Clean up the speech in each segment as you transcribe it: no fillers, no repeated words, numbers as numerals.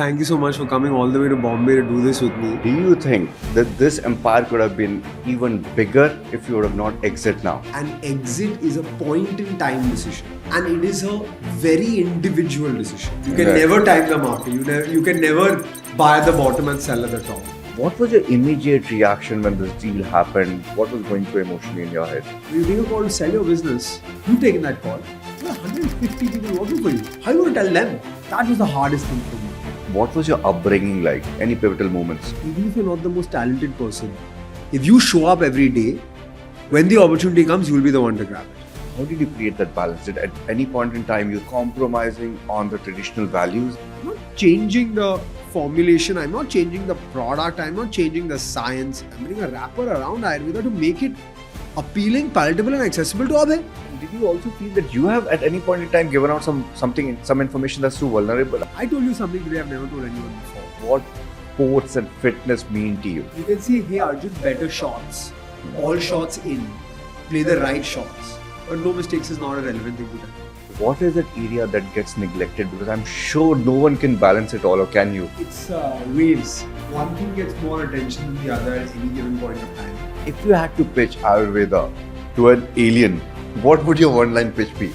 thank you so much for coming all the way to Bombay to do this with me. Do you think that this empire could have been even bigger if you would have not exit now? An exit is a point in time decision, and it is a very individual decision. You can never time the market. You can never buy at the bottom and sell at the top. What was your immediate reaction when this deal happened? What was going through emotionally in your head? You take a call to sell your business. You've taken that call. There are 150 people working for you. How are you going to tell them? That was the hardest thing for me. What was your upbringing like? Any pivotal moments? Even if you're not the most talented person, if you show up every day, when the opportunity comes, you'll be the one to grab it. How did you create that balance? Did at any point in time you're compromising on the traditional values? I'm not changing the formulation, I'm not changing the product, I'm not changing the science. I'm putting a wrapper around Ayurveda to make it appealing, palatable and accessible to all. Did you also feel that you have at any point in time given out some information that's too vulnerable? I told you something today I've never told anyone before. What sports and fitness mean to you? You can say, hey Arjun, better shots. All shots in. Play the right shots. But no mistakes is not a relevant thing to tell. What is that area that gets neglected? Because I'm sure no one can balance it all, or can you? It's waves. One thing gets more attention than the other at any given point of time. If you had to pitch Ayurveda to an alien, what would your one-line pitch be?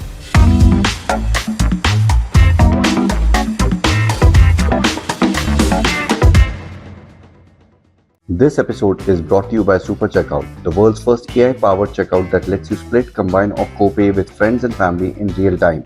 This episode is brought to you by Super Checkout, the world's first AI-powered checkout that lets you split, combine or co-pay with friends and family in real time.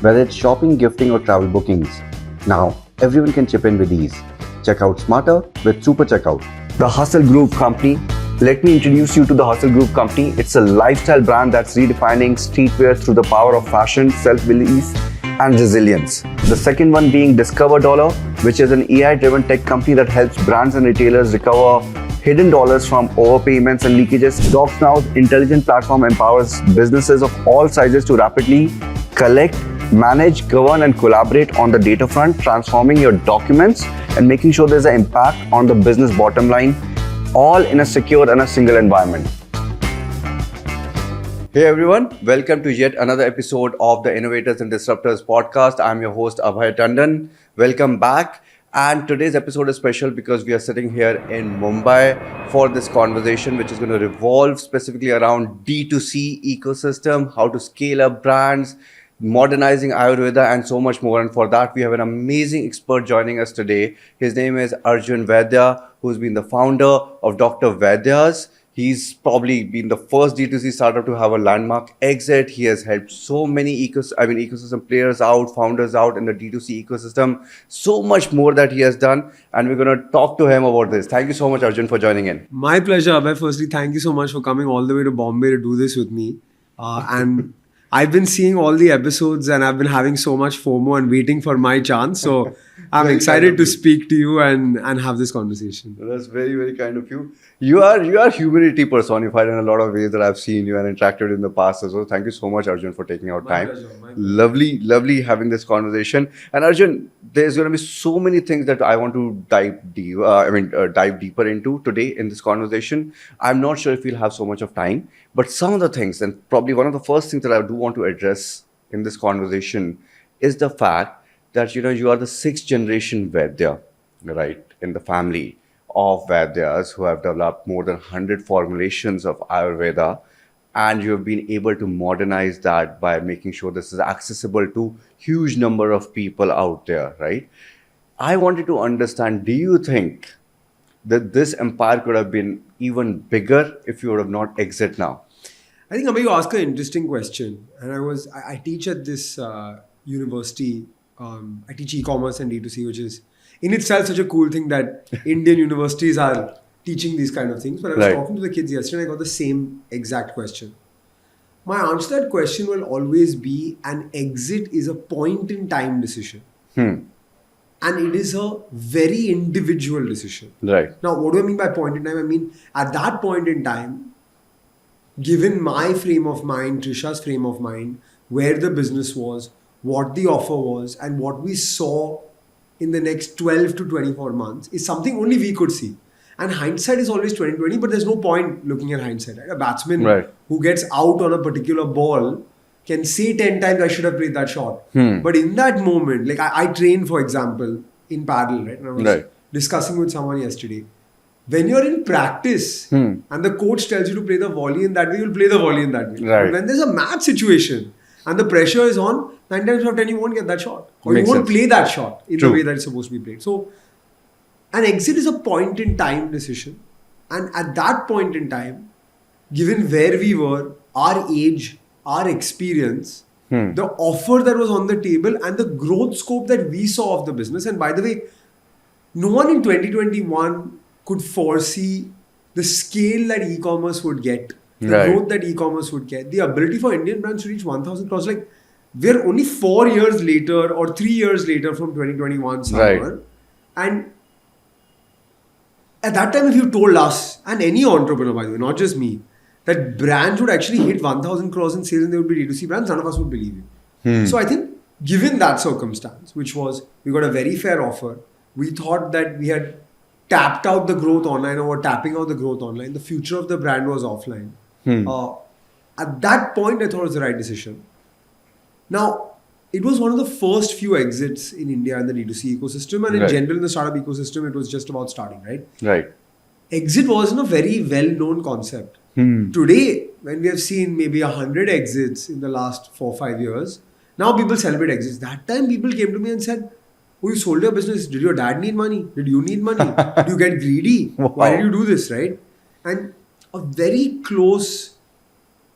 Whether it's shopping, gifting or travel bookings, now everyone can chip in with ease. Check out smarter with Super Checkout. The Hustle Group Company. Let me introduce you to the Hustle Group Company. It's a lifestyle brand that's redefining streetwear through the power of fashion, self-belief and resilience. The second one being Discover Dollar, which is an AI-driven tech company that helps brands and retailers recover hidden dollars from overpayments and leakages. DocsNow's intelligent platform empowers businesses of all sizes to rapidly collect, manage, govern and collaborate on the data front, transforming your documents and making sure there's an impact on the business bottom line, all in a secure and a single environment. Hey everyone, welcome to yet another episode of the Innovators and Disruptors podcast. I'm your host Abhay Tandon. Welcome back. And today's episode is special because we are sitting here in Mumbai for this conversation, which is going to revolve specifically around D2C ecosystem, how to scale up brands, modernizing Ayurveda and so much more. And for that, we have an amazing expert joining us today. His name is Arjun Vaidya, who's been the founder of Dr Vaidya's. He's probably been the first D2C startup to have a landmark exit. He has helped so many ecosystem players out, founders out in the D2C ecosystem. So much more that he has done. And we're going to talk to him about this. Thank you so much, Arjun, for joining in. My pleasure, Abhay. Firstly, thank you so much for coming all the way to Bombay to do this with me. And I've been seeing all the episodes and I've been having so much FOMO and waiting for my chance. So I'm excited to speak to you and have this conversation. That's very, very kind of you. You are humility personified in a lot of ways that I've seen you and interacted in the past as well. Thank you so much, Arjun, for taking out time. Pleasure, my pleasure. Lovely having this conversation. And Arjun, there's going to be so many things that I want to dive deeper into today in this conversation. I'm not sure if we'll have so much of time, but some of the things, and probably one of the first things that I do want to address in this conversation is the fact that, you are the sixth generation Vaidya, right, in the family of Vaidyas who have developed more than 100 formulations of Ayurveda, and you have been able to modernize that by making sure this is accessible to huge number of people out there, right? I wanted to understand, do you think that this empire could have been even bigger if you would have not exit now? I think, Abhay, you ask an interesting question. And I teach at this university. I teach e-commerce and D2C, which is in itself such a cool thing that Indian universities are teaching these kind of things. But I was talking to the kids yesterday and I got the same exact question. My answer to that question will always be an exit is a point in time decision. And it is a very individual decision. Right. Now, what do I mean by point in time? I mean, at that point in time, given my frame of mind, Trisha's frame of mind, where the business was, what the offer was, and what we saw in the next 12 to 24 months is something only we could see. And hindsight is always 20/20, but there's no point looking at hindsight. Right? A batsman who gets out on a particular ball can say 10 times, I should have played that shot. But in that moment, like I train, for example, in parallel, right? And I was Right. discussing with someone yesterday. When you're in practice and the coach tells you to play the volley in that way, you'll play the volley in that way. Right. But when there's a match situation and the pressure is on, 9 times out of 10 you won't get that shot. Or Makes you won't sense. play that shot in True. the way that it's supposed to be played. So an exit is a point in time decision. And at that point in time, given where we were, our age, our experience, the offer that was on the table and the growth scope that we saw of the business. And by the way, no one in 2021 could foresee the scale that e-commerce would get, the Right. growth that e-commerce would get, the ability for Indian brands to reach 1,000 crores. Like, we're only 4 years later or 3 years later from 2021 summer. Right. And at that time, if you told us, and any entrepreneur, by the way, not just me, that brands would actually hit 1,000 crores in sales and they would be D2C brands, none of us would believe you. So I think, given that circumstance, which was we got a very fair offer, we thought that we had tapped out the growth online or were tapping out the growth online. The future of the brand was offline. At that point, I thought it was the right decision. Now, it was one of the first few exits in India in the D2C ecosystem, and in Right. general in the startup ecosystem, it was just about starting, right? Right. Exit wasn't a very well-known concept. Today, when we have seen maybe 100 exits in the last 4-5 years, now people celebrate exits. That time, people came to me and said, "Oh, you sold your business. Did your dad need money? Did you need money? Did you get greedy? Why did you do this?" Right? And a very close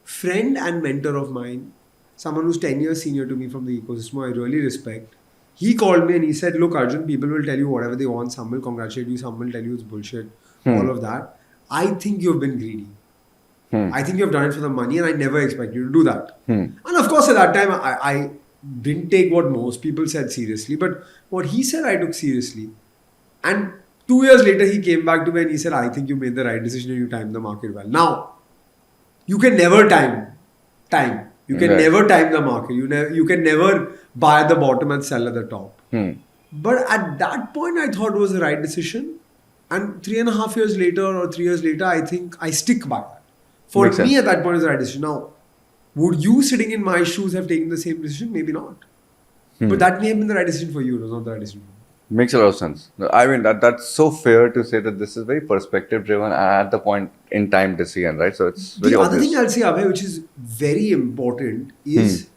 friend and mentor of mine, someone who's 10 years senior to me from the ecosystem, I really respect. He called me and he said, "Look, Arjun, people will tell you whatever they want. Some will congratulate you, some will tell you it's bullshit, all of that. I think you've been greedy. I think you've done it for the money and I never expect you to do that." And of course, at that time, I didn't take what most people said seriously, but what he said, I took seriously. And 2 years later, he came back to me and he said, "I think you made the right decision and you timed the market well." Now, you can never time. You can Right. never time the market. You can never buy at the bottom and sell at the top. But at that point, I thought it was the right decision. And 3.5 years later or 3 years later, I think I stick by that. For Makes me, sense. at that point, it was the right decision. Now, would you sitting in my shoes have taken the same decision? Maybe not. But that may have been the right decision for you. It was not the right decision for me. Makes a lot of sense. I mean, that's so fair to say that this is very perspective driven at the point in time decision, right? So it's very The other obvious. thing I'll say, Abhay, which is very important, is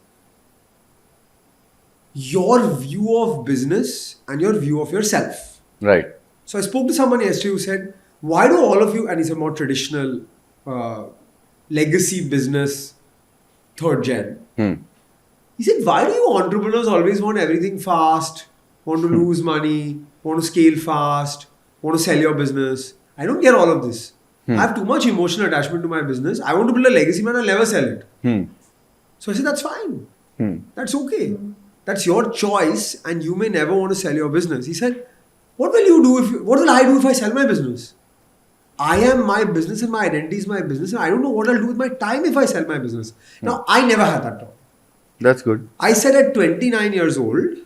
your view of business and your view of yourself. Right. So I spoke to someone yesterday who said, "Why do all of you," and he's a more traditional legacy business, third gen. He said, "Why do you entrepreneurs always want everything fast, want to lose money, want to scale fast, want to sell your business? I don't get all of this. I have too much emotional attachment to my business. I want to build a legacy, man. I'll never sell it." So I said, "That's fine. That's okay. That's your choice, and you may never want to sell your business." He said, "What will I do if I sell my business? I am my business and my identity is my business, and I don't know what I'll do with my time if I sell my business." Now, I never had that thought. That's good. I said at 29 years old,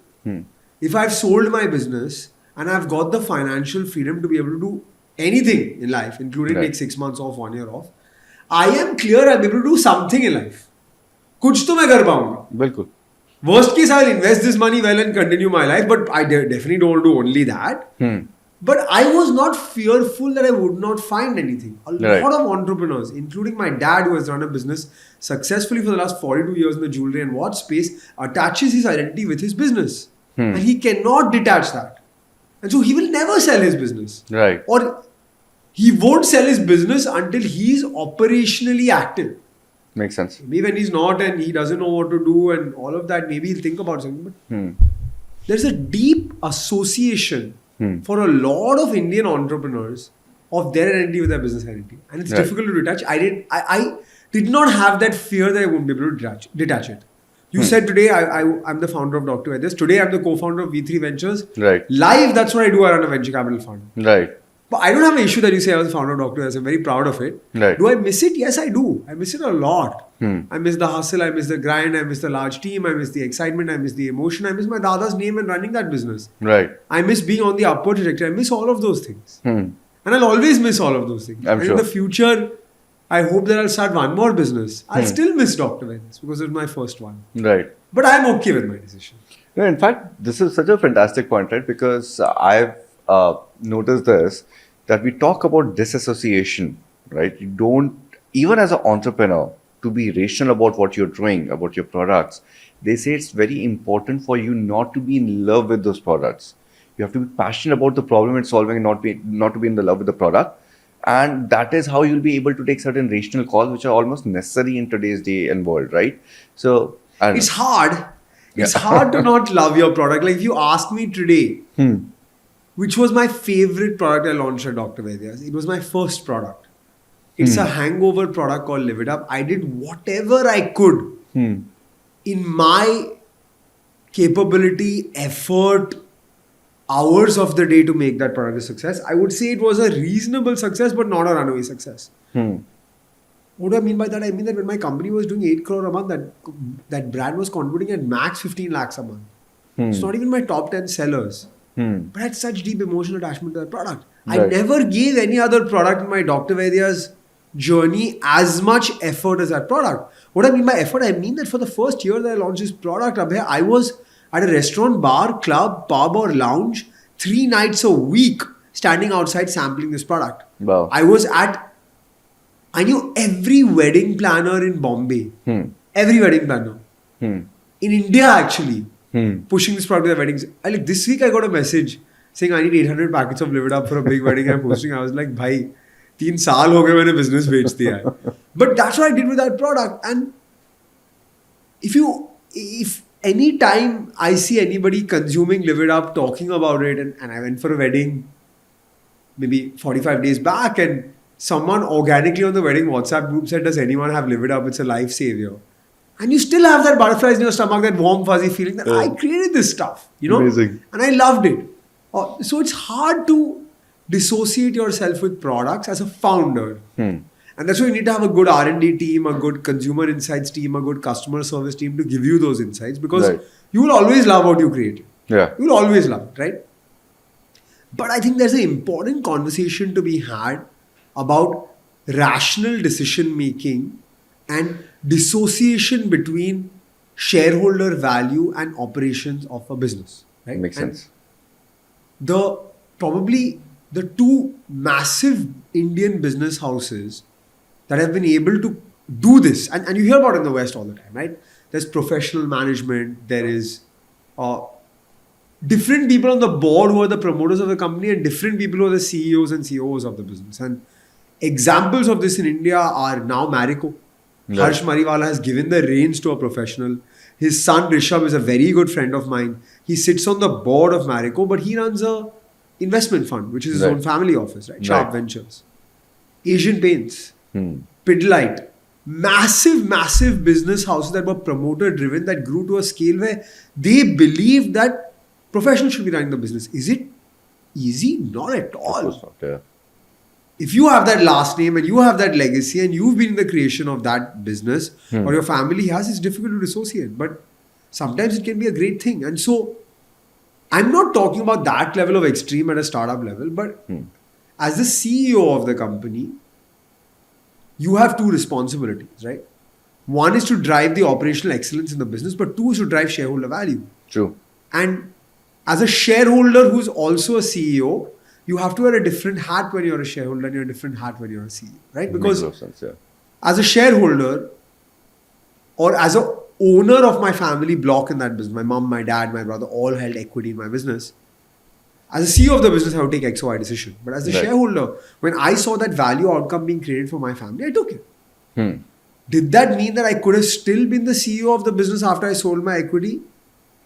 if I've sold my business and I've got the financial freedom to be able to do anything in life, including Right. take 6 months off, 1 year off, I am clear I'll be able to do something in life. कुछ तो मैं कर पाऊंगा. बिल्कुल. Worst case, I'll invest this money well and continue my life, but I definitely don't want to do only that. But I was not fearful that I would not find anything. A Right. lot of entrepreneurs, including my dad who has run a business successfully for the last 42 years in the jewelry and watch space, attaches his identity with his business. And he cannot detach that. And so he will never sell his business. Right. Or he won't sell his business until he is operationally active. Makes sense. Maybe when he's not and he doesn't know what to do and all of that, maybe he'll think about something. But there's a deep association for a lot of Indian entrepreneurs of their identity with their business identity. And it's Right. difficult to detach. I did not have that fear that I wouldn't be able to detach it. You said today I'm the founder of Dr Vaidya. Today I'm the co-founder of V3 Ventures. Right. Live, that's what I do. I run a venture capital fund. Right. But I don't have an issue that you say I was the founder of Dr. Vaidya. I'm very proud of it. Right. Do I miss it? Yes, I do. I miss it a lot. I miss the hustle. I miss the grind. I miss the large team. I miss the excitement. I miss the emotion. I miss my dada's name and running that business. Right. I miss being on the upward trajectory. I miss all of those things. And I'll always miss all of those things. I'm and sure. in the future, I hope that I'll start one more business. I'll still miss Dr. Vaidya because it was my first one. Right. But I'm okay with my decision. No, in fact, this is such a fantastic point, right? Because I've noticed this that we talk about disassociation, right? You don't, even as an entrepreneur, to be rational about what you're doing, about your products, they say it's very important for you not to be in love with those products. You have to be passionate about the problem it's solving and not to be in the love with the product. And that is how you'll be able to take certain rational calls, which are almost necessary in today's day and world, right? So, I don't It's know. hard. It's Yeah. hard to not love your product. Like if you ask me today, which was my favorite product I launched at Dr. Vaidya's, it was my first product. It's a hangover product called Live It Up. I did whatever I could in my capability, effort, hours of the day to make that product a success. I would say it was a reasonable success, but not a runaway success. What do I mean by that? I mean that when my company was doing 8 crore a month, that brand was contributing at max 15 lakhs a month. It's not even my top 10 sellers. But I had such deep emotional attachment to that product. I Right. never gave any other product in my Dr. Vaidya's journey as much effort as that product. What I mean by effort, I mean that for the first year that I launched this product, Abhay, I was at a restaurant, bar, club, pub or lounge 3 nights a week standing outside sampling this product. Wow. I knew every wedding planner in Bombay. Every wedding planner. In India actually. Pushing this product to their weddings. This week I got a message saying I need 800 packets of Live It Up for a big wedding I'm hosting. I was like, bhai, 3 saal ho gaye maine business bech diya hai. But that's what I did with that product. And if any time I see anybody consuming Live It Up, talking about it, and I went for a wedding maybe 45 days back and someone organically on the wedding WhatsApp group said, does anyone have Live It Up? It's a life savior. And you still have that butterflies in your stomach, that warm fuzzy feeling that I created this stuff, Amazing. and I loved it. So it's hard to dissociate yourself with products as a founder. And that's why you need to have a good R&D team, a good consumer insights team, a good customer service team to give you those insights, because Right. you will always love what you created. Yeah. You will always love it, right? But I think there's an important conversation to be had about rational decision making and dissociation between shareholder value and operations of a business. Right? Makes And sense. Probably the 2 massive Indian business houses that have been able to do this, and you hear about it in the West all the time, right? There's professional management, there is different people on the board who are the promoters of the company, and different people who are the CEOs and COOs of the business. And examples of this in India are now Marico. Right. Harsh Mariwala has given the reins to a professional. His son Rishabh is a very good friend of mine. He sits on the board of Marico, but he runs a investment fund, which is his Right. own family office, right? Sharp Right. Ventures. Asian Paints, Pidilite, massive business houses that were promoter driven, that grew to a scale where they believed that professionals should be running the business. Is it easy? Not at Of all. course not, yeah. If you have that last name and you have that legacy and you've been in the creation of that business or your family has, it's difficult to dissociate. But sometimes it can be a great thing. And so I'm not talking about that level of extreme at a startup level, but as the CEO of the company, you have 2 responsibilities, right? One is to drive the operational excellence in the business, but 2 is to drive shareholder value. True. And as a shareholder who's also a CEO, you have to wear a different hat when you're a shareholder and you're a different hat when you're a CEO, right? Because Makes a lot of sense, yeah. as a shareholder or as a owner of my family block in that business, my mom, my dad, my brother all held equity in my business. As a CEO of the business, I would take X or Y decision. But as a Right. shareholder, when I saw that value outcome being created for my family, I took it. Did that mean that I could have still been the CEO of the business after I sold my equity?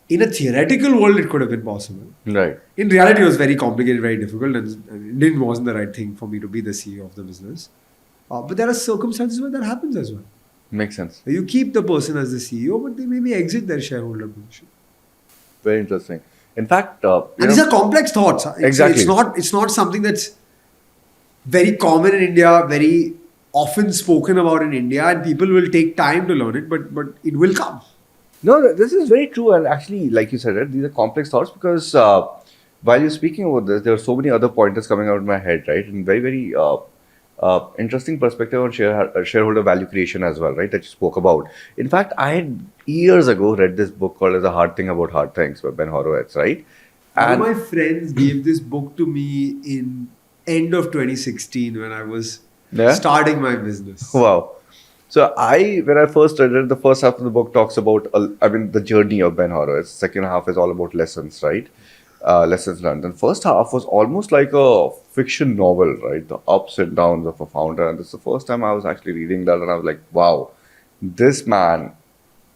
In a theoretical world, it could have been possible. Right. In reality, it was very complicated, very difficult, and it wasn't the right thing for me to be the CEO of the business. But there are circumstances where that happens as well. Makes sense. You keep the person as the CEO, but they maybe exit their shareholder position. Very interesting. In fact, And these are complex thoughts. Exactly. It's not something that's very common in India, very often spoken about in India, and people will take time to learn it, but it will come. No, this is very true. And actually, like you said, right, these are complex thoughts because while you're speaking about this, there are so many other pointers coming out of my head, right? And very, very Interesting perspective on shareholder value creation as well, right? That you spoke about. In fact, I had years ago read this book called "As a Hard Thing About Hard Things" by Ben Horowitz, right? One of And my friends gave this book to me in end of 2016 when I was yeah, starting my business. wow. So when I first read it, the first half of the book talks about, the journey of Ben Horowitz. Second half is all about lessons, right? Lessons learned. And first half was almost like a fiction novel, right? The ups and downs of a founder. And this is the first time I was actually reading that, and I was like, wow, this man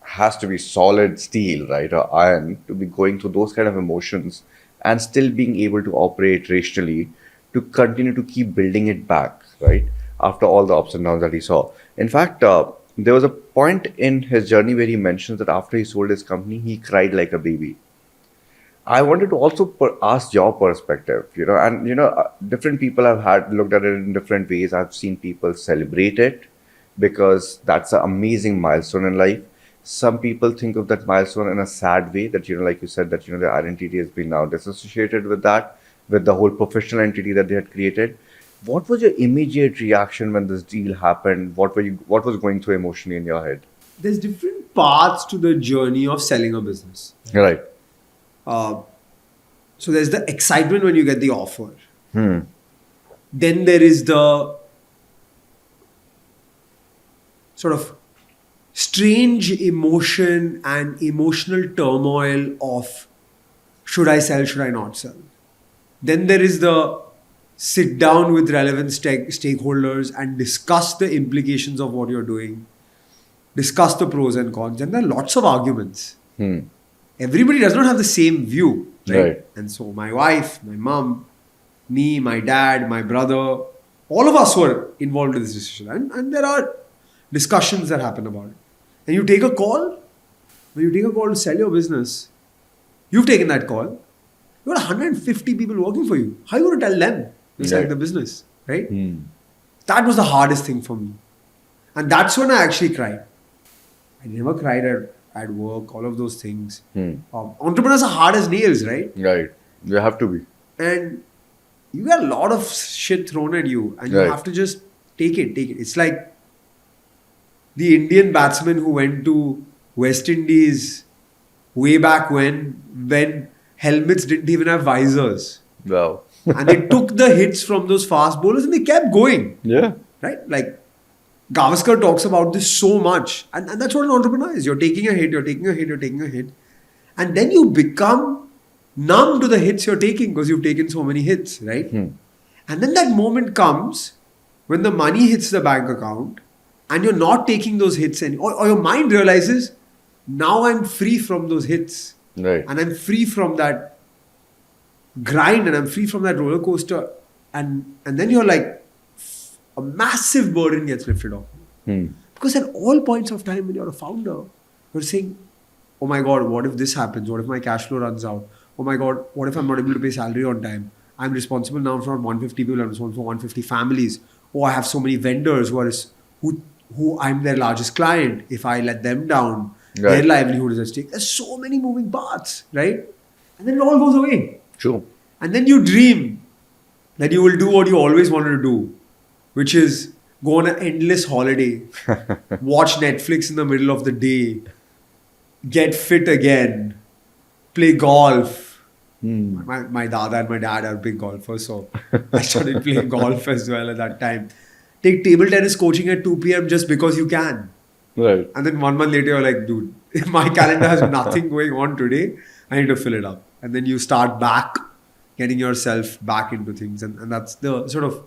has to be solid steel, right, or iron, to be going through those kind of emotions and still being able to operate rationally to continue to keep building it back, right, after all the ups and downs that he saw. In fact, there was a point in his journey where he mentions that after he sold his company, he cried like a baby. I wanted to also ask your perspective, and different people have had looked at it in different ways. I've seen people celebrate it because that's an amazing milestone in life. Some people think of that milestone in a sad way, that like you said, that their identity has been now disassociated with that, with the whole professional entity that they had created. What was your immediate reaction when this deal happened? What was going through emotionally in your head? There's different paths to the journey of selling a business. Right. So there's the excitement when you get the offer. Hmm. Then there is the sort of strange emotion and emotional turmoil of should I sell, should I not sell? Then there is the sit down with relevant stakeholders and discuss the implications of what you're doing, discuss the pros and cons, and there are lots of arguments. Everybody does not have the same view, right? And so my wife, my mom, me, my dad, my brother, all of us were involved in this decision. And there are discussions that happen about it. And you take a call, when you take a call to sell your business, you've taken that call, you've got 150 people working for you. How are you going to tell them you're selling the business, right? That was the hardest thing for me. And that's when I actually cried. I never cried at work, all of those things. Entrepreneurs are hard as nails, right? Right. You have to be. And you get a lot of shit thrown at you and you have to just take it. It's like the Indian batsman who went to West Indies way back when helmets didn't even have visors. Wow. And they took the hits from those fast bowlers and they kept going. Yeah. Right? Like Gavaskar talks about this so much. And that's what an entrepreneur is. You're taking a hit, you're taking a hit, you're taking a hit. And then you become numb to the hits you're taking because you've taken so many hits, right? And then that moment comes when the money hits the bank account and you're not taking those hits anymore. Or your mind realizes, now I'm free from those hits. Right. And I'm free from that grind and I'm free from that roller coaster. And then you're like, a massive burden gets lifted off. Because at all points of time when you're a founder, you're saying, oh my God, what if this happens? What if my cash flow runs out? Oh my God, what if I'm not able to pay salary on time? I'm responsible now for 150 people, I'm responsible for 150 families. Oh, I have so many vendors who I'm their largest client. If I let them down, their livelihood is at stake. There's so many moving parts, right? And then it all goes away. True. And then you dream that you will do what you always wanted to do, which is go on an endless holiday, watch Netflix in the middle of the day, get fit again, play golf. My dada and my dad are big golfers, so I started playing golf as well at that time. Take table tennis coaching at 2 p.m. just because you can. Right. And then 1 month later, you're like, dude, my calendar has nothing going on today. I need to fill it up. And then you start back, getting yourself back into things. And that's the sort of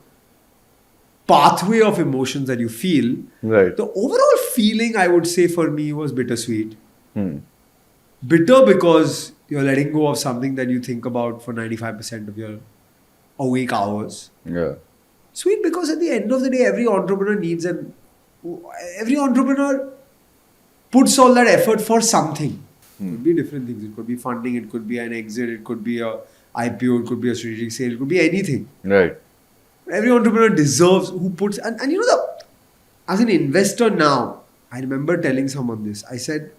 pathway of emotions that you feel. Right. The overall feeling, I would say, for me was bittersweet. Bitter because you're letting go of something that you think about for 95% of your awake hours. Yeah. Sweet because at the end of the day, every entrepreneur every entrepreneur puts all that effort for something. It could be different things. It could be funding, it could be an exit, it could be a IPO, it could be a strategic sale, it could be anything. Right. Every entrepreneur deserves who puts and as an investor now, I remember telling someone this. I said,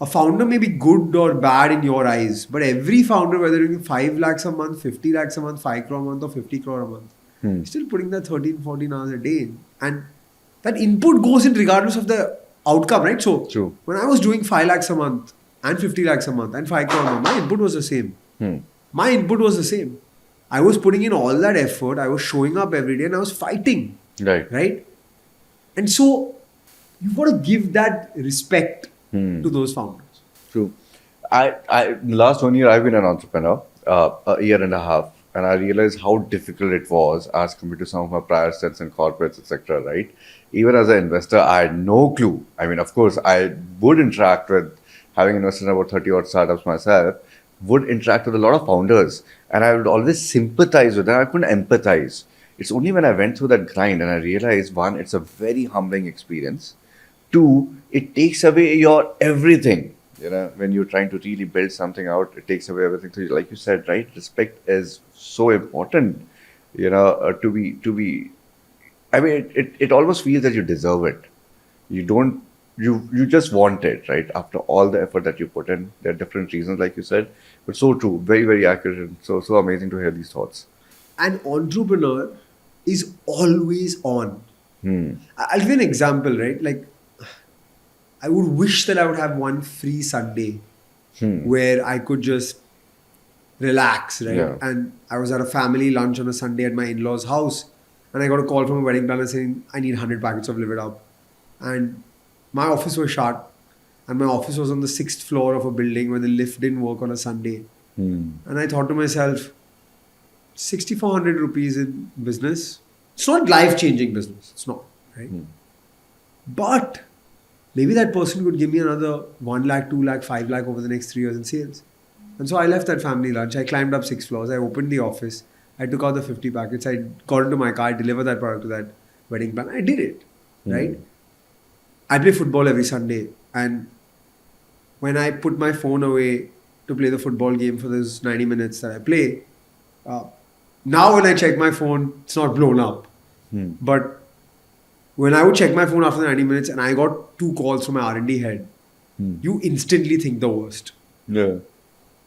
a founder may be good or bad in your eyes, but every founder, whether you're doing 5 lakhs a month, 50 lakhs a month, 5 crore a month, or 50 crore a month, Still putting that 13, 14 hours a day in. And that input goes in regardless of the outcome, right? So True. when I was doing 5 lakhs a month and 50 lakhs a month and 5 crore a month, my input was the same. My input was the same. I was putting in all that effort. I was showing up every day and I was fighting. Right? And so you've got to give that respect to those founders. True. Last 1 year, I've been an entrepreneur, a year and a half, and I realized how difficult it was as compared to some of my prior stints in corporates, etc. Right? Even as an investor, I had no clue. I mean, of course, I would interact with, having invested in about 30 odd startups myself, would interact with a lot of founders, and I would always sympathize with them. I couldn't empathize. It's only when I went through that grind and I realized, one, it's a very humbling experience. Two, it takes away your everything. When you're trying to really build something out, it takes away everything. So, like you said, right, respect is so important. To be. I mean, it almost feels that you deserve it. You don't. You just want it, right? After all the effort that you put in, there are different reasons, like you said, but so true, very, very accurate, and so amazing to hear these thoughts. An entrepreneur is always on. I'll give you an example, right? Like, I would wish that I would have one free Sunday where I could just relax, right? Yeah. And I was at a family lunch on a Sunday at my in-laws' house, and I got a call from a wedding planner saying, I need 100 packets of Live It Up. And my office was shut, and my office was on the 6th floor of a building where the lift didn't work on a Sunday. And I thought to myself, 6,400 rupees in business. It's not life-changing business. It's not, right? But maybe that person could give me another 1 lakh, 2 lakh, 5 lakh over the next 3 years in sales. And so I left that family lunch. I climbed up 6 floors. I opened the office. I took out the 50 packets. I got into my car. I delivered that product to that wedding planner. I did it, right? I play football every Sunday. And when I put my phone away to play the football game for those 90 minutes that I play, now when I check my phone, it's not blown up. But when I would check my phone after 90 minutes and I got 2 calls from my R&D head, you instantly think the worst. Yeah.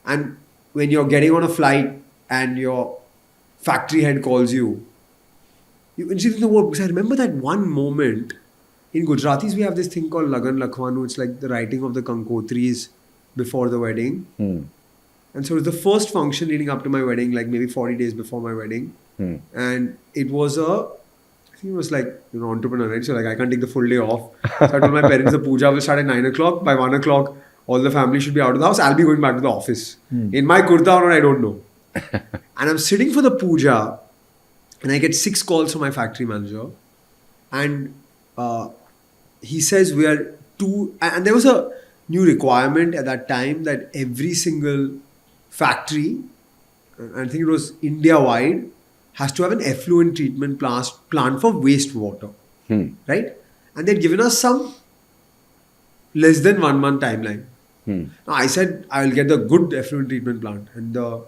And when you're getting on a flight and your factory head calls you instantly think the worst. Because I remember that one moment, in Gujaratis, we have this thing called Lagan Lakhwanu. It's like the writing of the Kankotris before the wedding. And so it was the first function leading up to my wedding, like maybe 40 days before my wedding. And it was I think it was like, entrepreneur, right? So like, I can't take the full day off. So I told my parents the puja will start at 9 o'clock. By 1 o'clock, all the family should be out of the house. I'll be going back to the office. In my kurta or not, I don't know. And I'm sitting for the puja and I get 6 calls from my factory manager. And he says we are and there was a new requirement at that time that every single factory, I think it was India-wide, has to have an effluent treatment plant for wastewater, right? And they'd given us some less than 1 month timeline. Now I said, I will get the good effluent treatment plant. And the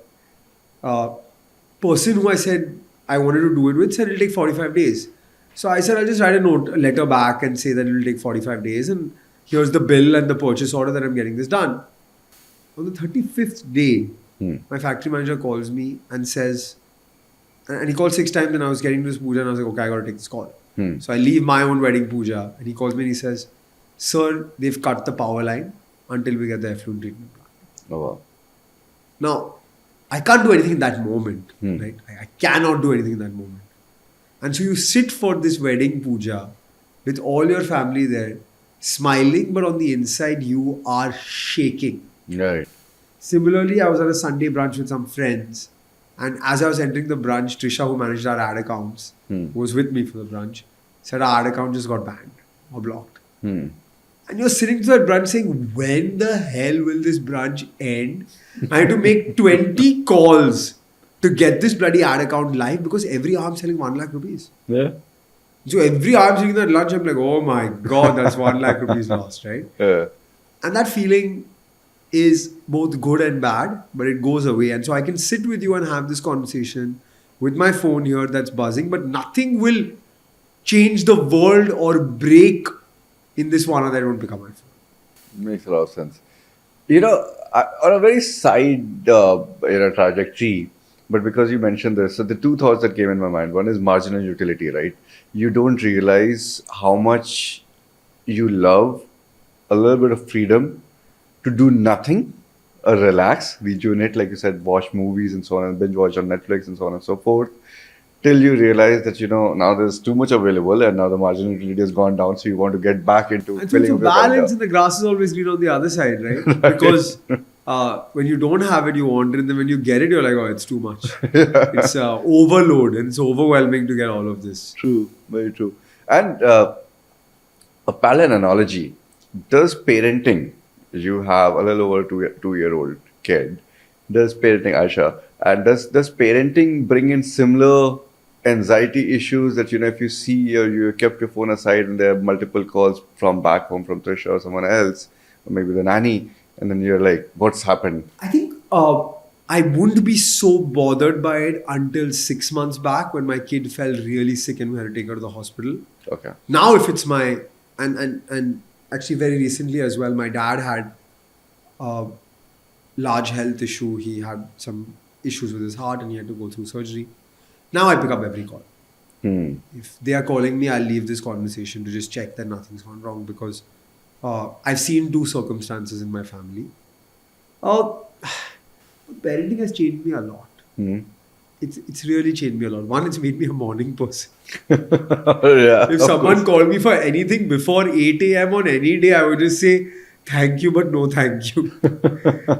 person who I said I wanted to do it with said it will take 45 days. So I said, I'll just write a letter back and say that it will take 45 days. And here's the bill and the purchase order that I'm getting this done. On the 35th day, my factory manager calls me and says, and he called 6 times and I was getting to this puja and I was like, okay, I got to take this call. So I leave my own wedding puja and he calls me and he says, sir, they've cut the power line until we get the effluent treatment plant. Oh, wow. Now, I can't do anything in that moment, right? I cannot do anything in that moment. And so you sit for this wedding puja with all your family there, smiling, but on the inside you are shaking. Right. Similarly, I was at a Sunday brunch with some friends. And as I was entering the brunch, Trisha, who managed our ad accounts, who was with me for the brunch, said our ad account just got banned or blocked. And you're sitting to that brunch saying, when the hell will this brunch end? I had to make 20 calls to get this bloody ad account live because every hour I'm selling 1 lakh rupees. Yeah. So every hour I'm sitting at lunch, I'm like, oh my God, that's 1 lakh rupees lost, right? Yeah. And that feeling is both good and bad, but it goes away. And so I can sit with you and have this conversation with my phone here that's buzzing, but nothing will change the world or break in this one that I don't pick up my phone. Makes a lot of sense. On a very side trajectory, But because you mentioned this, so the two thoughts that came in my mind. One is marginal utility, right? You don't realize how much you love a little bit of freedom to do nothing, relax, rejuvenate, like you said, watch movies and so on, and binge watch on Netflix and so on and so forth, till you realize that, now there's too much available and now the marginal utility has gone down, so you want to get back into And so it's filling a up your balance, calendar. and the grass is always green on the other side, right? Because when you don't have it, you want it, and then when you get it, you're like, oh, it's too much. It's overload, and it's overwhelming to get all of this. True, very true. And a parallel analogy, does parenting, you have a little over two-year-old kid, does parenting, Aisha, and does parenting bring in similar anxiety issues that, if you see or you kept your phone aside and there are multiple calls from back home from Trisha or someone else, or maybe the nanny, and then you're like, what's happened? I think I wouldn't be so bothered by it until 6 months back when my kid fell really sick and we had to take her to the hospital. Okay. Now, if it's my and actually very recently as well, my dad had a large health issue. He had some issues with his heart and he had to go through surgery. Now I pick up every call. If they are calling me, I'll leave this conversation to just check that nothing's gone wrong, because I've seen two circumstances in my family. Parenting has changed me a lot. It's really changed me a lot. One, it's made me a morning person. Yeah, If someone called me for anything before 8 a.m. on any day, I would just say, thank you, but no thank you.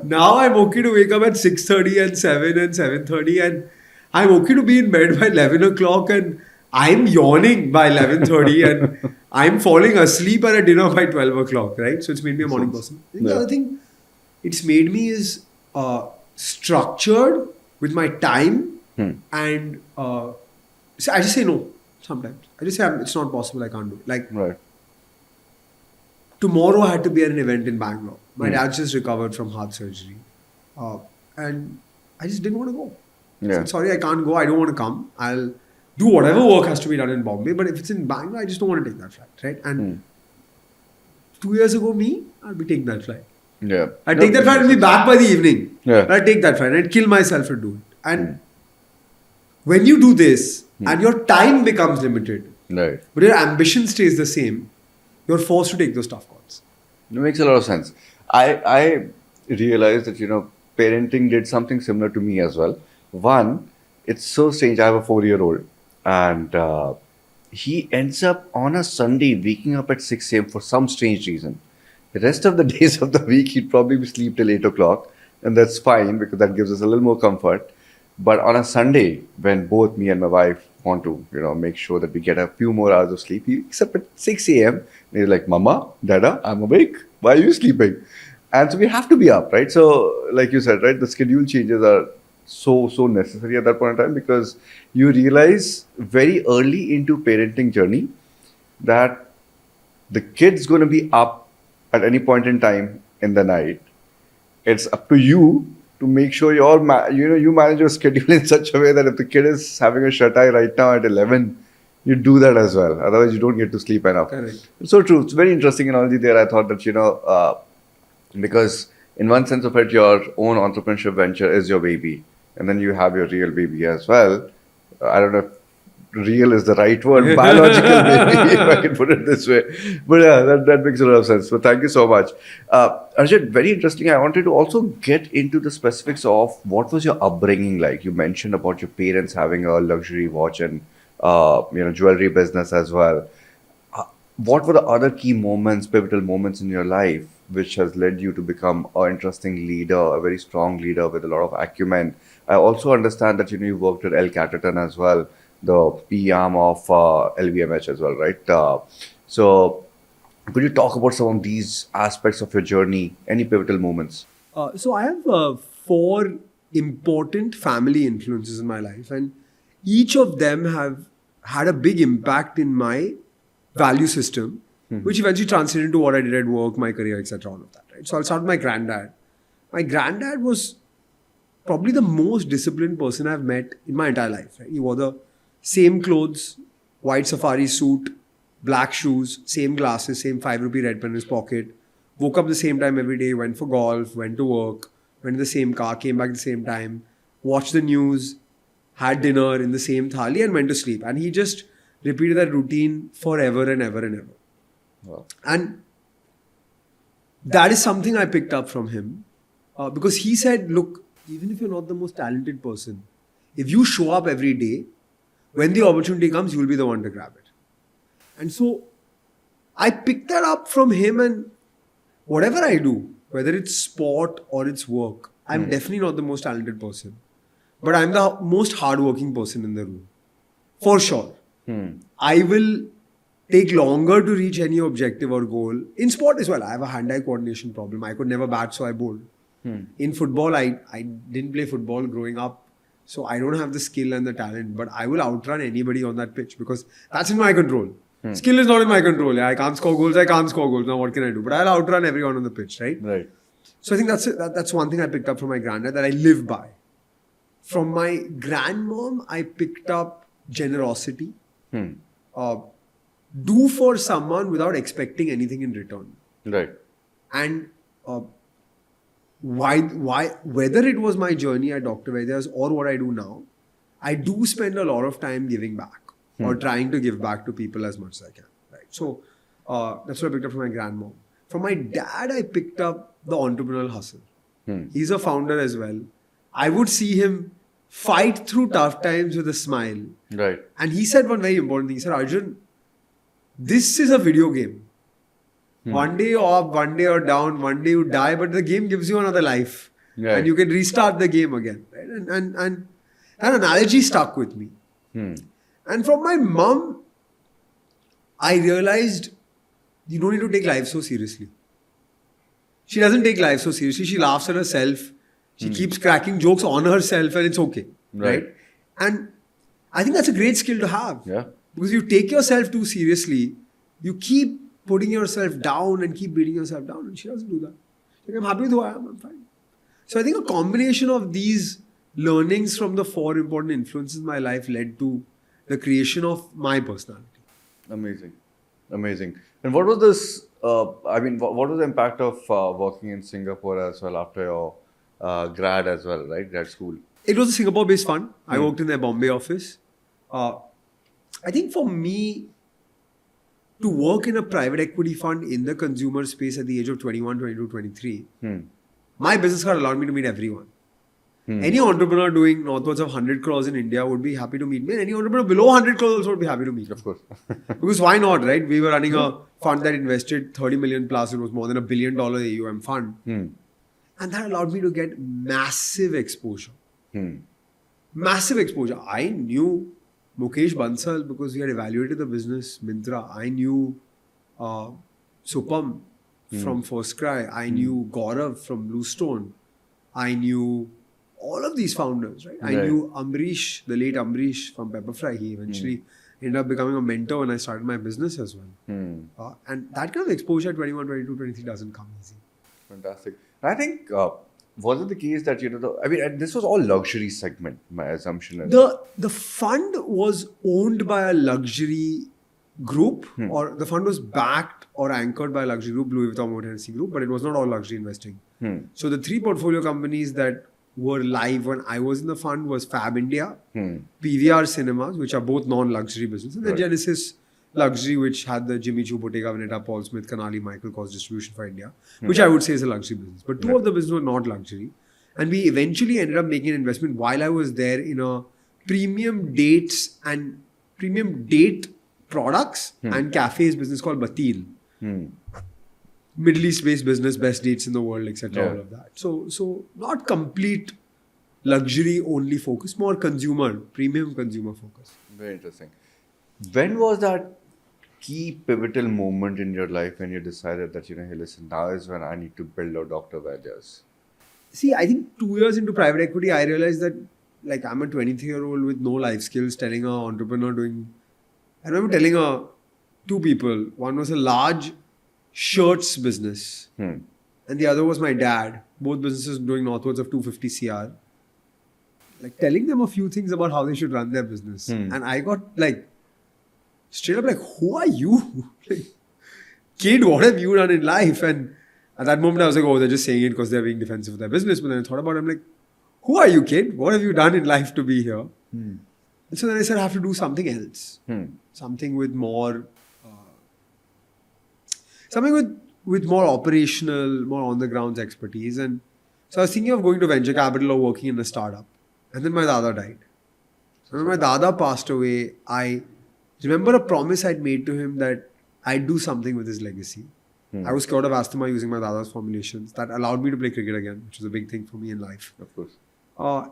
Now I'm okay to wake up at 6:30 and 7 and 7:30, and I'm okay to be in bed by 11 o'clock, and I'm yawning by 11:30 and I'm falling asleep at a dinner by 12 o'clock, right? So it's made me a morning person. I think the other thing it's made me is structured with my time, and so I just say no sometimes. I just say it's not possible, I can't do it. Like, right. tomorrow I had to be at an event in Bangalore. My dad just recovered from heart surgery. And I just didn't want to go. I said, sorry, I can't go. I don't want to come. I'll do whatever work has to be done in Bombay. But if it's in Bangalore, I just don't want to take that flight, right? And 2 years ago, I'd be taking that flight. Yeah. I'd take that flight and be back by the evening. Yeah. I'd take that flight and I'd kill myself to do it. And when you do this and your time becomes limited, Right. but your ambition stays the same, you're forced to take those tough calls. It makes a lot of sense. I realized that, parenting did something similar to me as well. One, it's so strange. I have a 4-year-old and he ends up on a Sunday waking up at 6 a.m. for some strange reason. The rest of the days of the week, he'd probably sleep till 8 o'clock, and that's fine because that gives us a little more comfort. But on a Sunday, when both me and my wife want to, make sure that we get a few more hours of sleep, he wakes up at 6 a.m. and he's like, Mama, Dada, I'm awake. Why are you sleeping? And so we have to be up, right? So, like you said, right, the schedule changes are so necessary at that point in time, because you realize very early into parenting journey that the kid's going to be up at any point in time in the night. It's up to you to make sure you manage your schedule in such a way that if the kid is having a shut eye right now at 11, you do that as well. Otherwise, you don't get to sleep enough. Correct. It's so true. It's very interesting analogy there. I thought that, because in one sense of it, your own entrepreneurship venture is your baby. And then you have your real baby as well. I don't know if real is the right word, biological baby, if I can put it this way. But yeah, that makes a lot of sense. So thank you so much. Arjun, very interesting. I wanted to also get into the specifics of what was your upbringing like. You mentioned about your parents having a luxury watch and jewelry business as well. What were the other key moments, pivotal moments in your life, which has led you to become an interesting leader, a very strong leader with a lot of acumen? I also understand that you worked at L Catterton as well, the P arm of LVMH as well, right? So could you talk about some of these aspects of your journey, any pivotal moments? So I have 4 important family influences in my life, and each of them have had a big impact in my value system, which eventually translated into what I did at work, my career, etc. All of that, right? So I'll start with my granddad. My granddad was probably the most disciplined person I've met in my entire life. Right? He wore the same clothes, white safari suit, black shoes, same glasses, same 5 rupee red pen in his pocket. Woke up the same time every day, went for golf, went to work, went in the same car, came back at the same time. watched the news, had dinner in the same thali and went to sleep. And he just repeated that routine forever and ever and ever. Wow. And that is something I picked up from him. Because he said, look, even if you're not the most talented person, if you show up every day, when the opportunity comes, you will be the one to grab it. And so I picked that up from him, and whatever I do, whether it's sport or it's work, I'm definitely not the most talented person. But I'm the most hardworking person in the room. For sure. I will take longer to reach any objective or goal. In sport as well, I have a hand-eye coordination problem. I could never bat, so I bowled. In football, I didn't play football growing up, so I don't have the skill and the talent, but I will outrun anybody on that pitch because that's in my control. Skill is not in my control. I can't score goals. Now what can I do? But I'll outrun everyone on the pitch, right? Right. So I think that's one thing I picked up from my granddad that I live by. From my grandmom, I picked up generosity. Do for someone without expecting anything in return. Right. And why whether it was my journey at Dr. Vaidya's or what I do now, I do spend a lot of time giving back or trying to give back to people as much as I can. Right. So that's what I picked up from my grandmom. From my dad, I picked up the entrepreneurial hustle. He's a founder as well. I would see him fight through tough times with a smile. Right. And he said one very important thing. He said, Arjun, this is a video game. One day you're up, one day you're down, one day you die, but the game gives you another life. Right. And you can restart the game again. Right? And that analogy stuck with me. And from my mom, I realized you don't need to take life so seriously. She doesn't take life so seriously. She laughs at herself. She keeps cracking jokes on herself and it's okay. Right. And I think that's a great skill to have. Yeah. Because you take yourself too seriously, you keep putting yourself down and keep beating yourself down. And she doesn't do that. Like, I'm happy with who I am. I'm fine. So I think a combination of these learnings from the 4 important influences in my life led to the creation of my personality. Amazing. And what was this, what was the impact of working in Singapore as well after your grad as well, right? Grad school. It was a Singapore-based fund. I worked in their Bombay office. I think for me, to work in a private equity fund in the consumer space at the age of 21, 22, 23, my business card allowed me to meet everyone. Any entrepreneur doing northwards of 100 crores in India would be happy to meet me. And any entrepreneur below 100 crores also would be happy to meet me. Of course. Because why not, right? We were running a fund that invested 30 million plus. It was more than $1 billion AUM fund. And that allowed me to get massive exposure. Massive exposure. I knew Mukesh Bansal because we had evaluated the business, Myntra. I knew Supam from First Cry. I knew Gaurav from Bluestone. I knew all of these founders, right? I knew Amrish, the late Amrish from Pepperfry. He eventually ended up becoming a mentor when I started my business as well. And that kind of exposure at 21, 22, 23 doesn't come easy. Fantastic. I think, was it the case that, this was all luxury segment, my assumption is. The fund was owned by a luxury group, or the fund was backed or anchored by a luxury group, Louis Vuitton Modernize group, but it was not all luxury investing. So the 3 portfolio companies that were live when I was in the fund was Fab India, PVR Cinemas, which are both non-luxury businesses, and then Genesis Luxury, which had the Jimmy Choo, Bottega Veneta, Paul Smith, Canali, Michael Kors distribution for India, which I would say is a luxury business. But 2 of the businesses were not luxury. And we eventually ended up making an investment while I was there in a premium dates and premium date products and cafes business called Batil. Middle East based business, best dates in the world, etc. All of that. So not complete luxury only focus, more premium consumer focus. Very interesting. When was that key pivotal moment in your life when you decided that, hey, listen, now is when I need to build out Dr. Vaidya's? See, I think 2 years into private equity, I realized that I'm a 23-year-old with no life skills telling an entrepreneur I remember telling 2 people. One was a large shirts business and the other was my dad. Both businesses doing northwards of 250 CR. Telling them a few things about how they should run their business. And I got straight up who are you? Kid, what have you done in life? And at that moment I was oh, they're just saying it because they're being defensive of their business. But then I thought about it, I'm who are you, kid? What have you done in life to be here? And so then I said, I have to do something else. Something with more, something with more operational, more on the ground expertise. And so I was thinking of going to venture capital or working in a startup. And then my dada died. So when my dada passed away, I remember a promise I'd made to him that I'd do something with his legacy. I was cured of asthma using my dada's formulations. That allowed me to play cricket again, which was a big thing for me in life. Of course.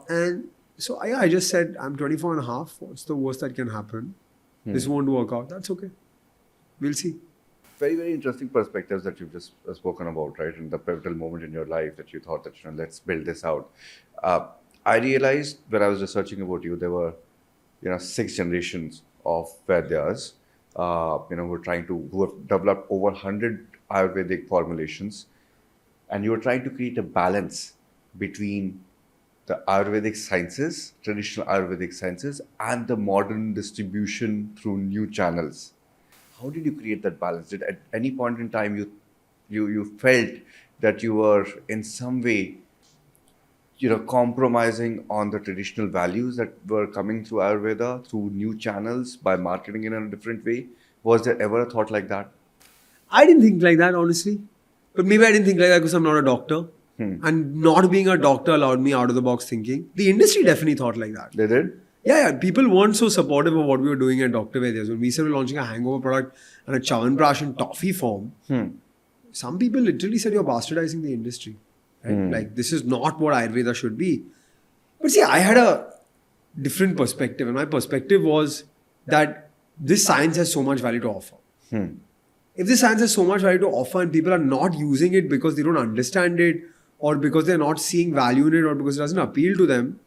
And so I just said, I'm 24 and a half. What's the worst that can happen? This won't work out. That's okay. We'll see. Very, very interesting perspectives that you've just spoken about, right? In the pivotal moment in your life that you thought that, let's build this out. I realized when I was researching about you, there were, 6 generations of Vaidyas, who have developed over 100 Ayurvedic formulations. And you were trying to create a balance between the Ayurvedic sciences, traditional Ayurvedic sciences, and the modern distribution through new channels. How did you create that balance? Did at any point in time you felt that you were in some way, compromising on the traditional values that were coming through Ayurveda through new channels by marketing in a different way? Was there ever a thought like that? I didn't think like that, honestly. But maybe I didn't think like that because I'm not a doctor. And not being a doctor allowed me out of the box thinking. The industry definitely thought like that. They did? Yeah. People weren't so supportive of what we were doing at Dr. Vaidya's. When we said we were launching a hangover product and a Chyawanprash in toffee form, some people literally said you're bastardizing the industry. Right? Like, this is not what Ayurveda should be. But see, I had a different perspective. And my perspective was that this science has so much value to offer. If this science has so much value to offer and people are not using it because they don't understand it, or because they're not seeing value in it, or because it doesn't appeal to them,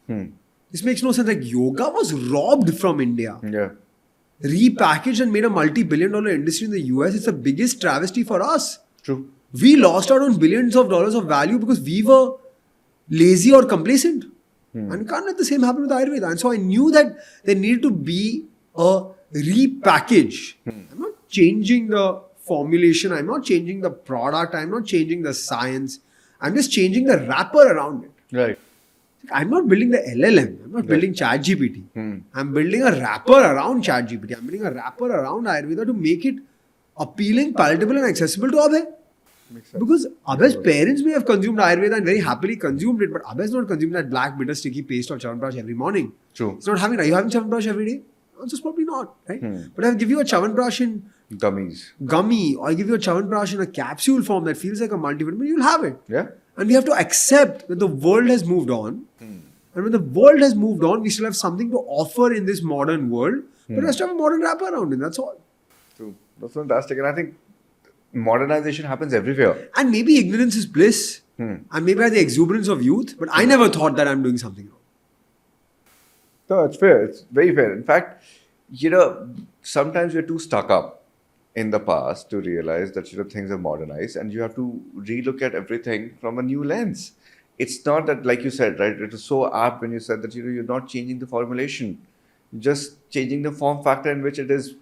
this makes no sense. Like, yoga was robbed from India. Yeah. Repackaged and made a multi-billion-dollar industry in the US. It's the biggest travesty for us. True. We lost out on billions of dollars of value because we were lazy or complacent. And you can't let the same happen with Ayurveda. And so I knew that there needed to be a repackage. I'm not changing the formulation. I'm not changing the product. I'm not changing the science. I'm just changing the wrapper around it. Right. I'm not building the LLM. I'm not building ChatGPT. I'm building a wrapper around ChatGPT. I'm building a wrapper around Ayurveda to make it appealing, palatable and accessible to Abhay. Because Abhay's parents may have consumed Ayurveda and very happily consumed it, but Abhay's not consuming that black bitter sticky paste of Chyawanprash every morning. True. It's not having, are you having Chyawanprash every day? Answer's probably not, right? But I'll give you a Chyawanprash in gummy, or I'll give you a Chyawanprash in a capsule form that feels like a multivitamin, you'll have it. Yeah. And we have to accept that the world has moved on. And when the world has moved on, we still have something to offer in this modern world, but we have to have a modern wrapper around it, that's all. True. That's fantastic. And I think modernization happens everywhere. And maybe ignorance is bliss. And maybe I had the exuberance of youth, but I never thought that I'm doing something wrong. No, it's fair. It's very fair. In fact, sometimes we're too stuck up in the past to realize that, things are modernized and you have to relook at everything from a new lens. It's not that, like you said, right? It was so apt when you said that, you're not changing the formulation. You're just changing the form factor in which it is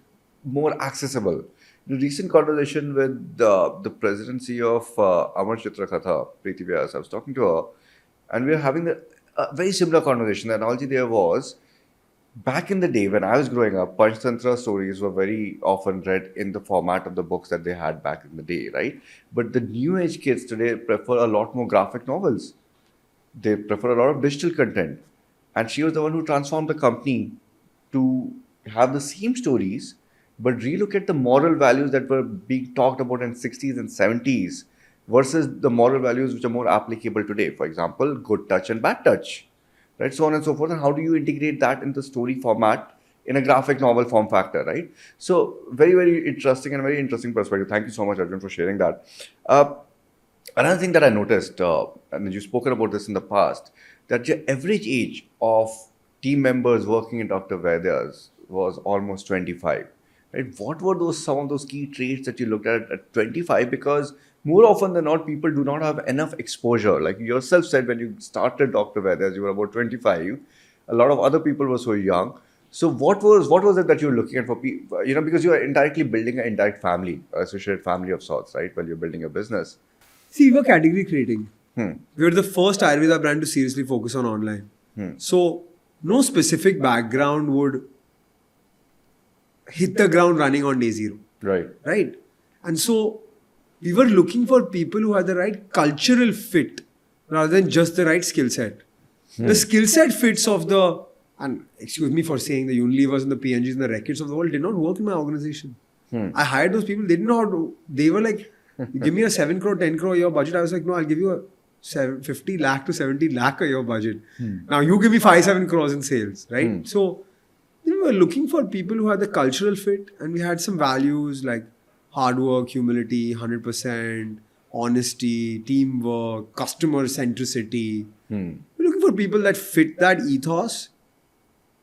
more accessible. The recent conversation with the presidency of Amar Chitrakatha, Preeti Vyas, I was talking to her, and we were having a very similar conversation. The analogy there was, back in the day when I was growing up, Panchtantra stories were very often read in the format of the books that they had back in the day, right? But the new age kids today prefer a lot more graphic novels. They prefer a lot of digital content. And she was the one who transformed the company to have the same stories, but relook at the moral values that were being talked about in 60s and 70s versus the moral values which are more applicable today. For example, good touch and bad touch, right? So on and so forth. And how do you integrate that into story format in a graphic novel form factor, right? So very, very interesting and very interesting perspective. Thank you so much, Arjun, for sharing that. Another thing that I noticed, and you've spoken about this in the past, that the average age of team members working in Dr. Vaidya's was almost 25. Right? What were some of those key traits that you looked at 25? Because more often than not, people do not have enough exposure. Like you yourself said, when you started Dr. Vaidya's, you were about 25. A lot of other people were so young. So what was it that you were looking at for people? Because you are indirectly building an indirect family, associated family of sorts, right? While you're building a business. See, we were category creating. We were the first Ayurveda brand to seriously focus on online. So no specific background would hit the ground running on day zero. Right? And so we were looking for people who had the right cultural fit rather than just the right skill set. The skill set fits of the, and excuse me for saying, the Unilevers and the P&Gs and the Reckitt's of the world did not work in my organization. I hired those people, they didn't know how to, they were like, you give me a 7 crore, 10 crore a year budget. I was like, no, I'll give you a 50 lakh to 70 lakh a year budget. Now you give me 5-7 crores in sales, right? So we were looking for people who had the cultural fit, and we had some values like hard work, humility, 100%, honesty, teamwork, customer centricity. We're looking for people that fit that ethos.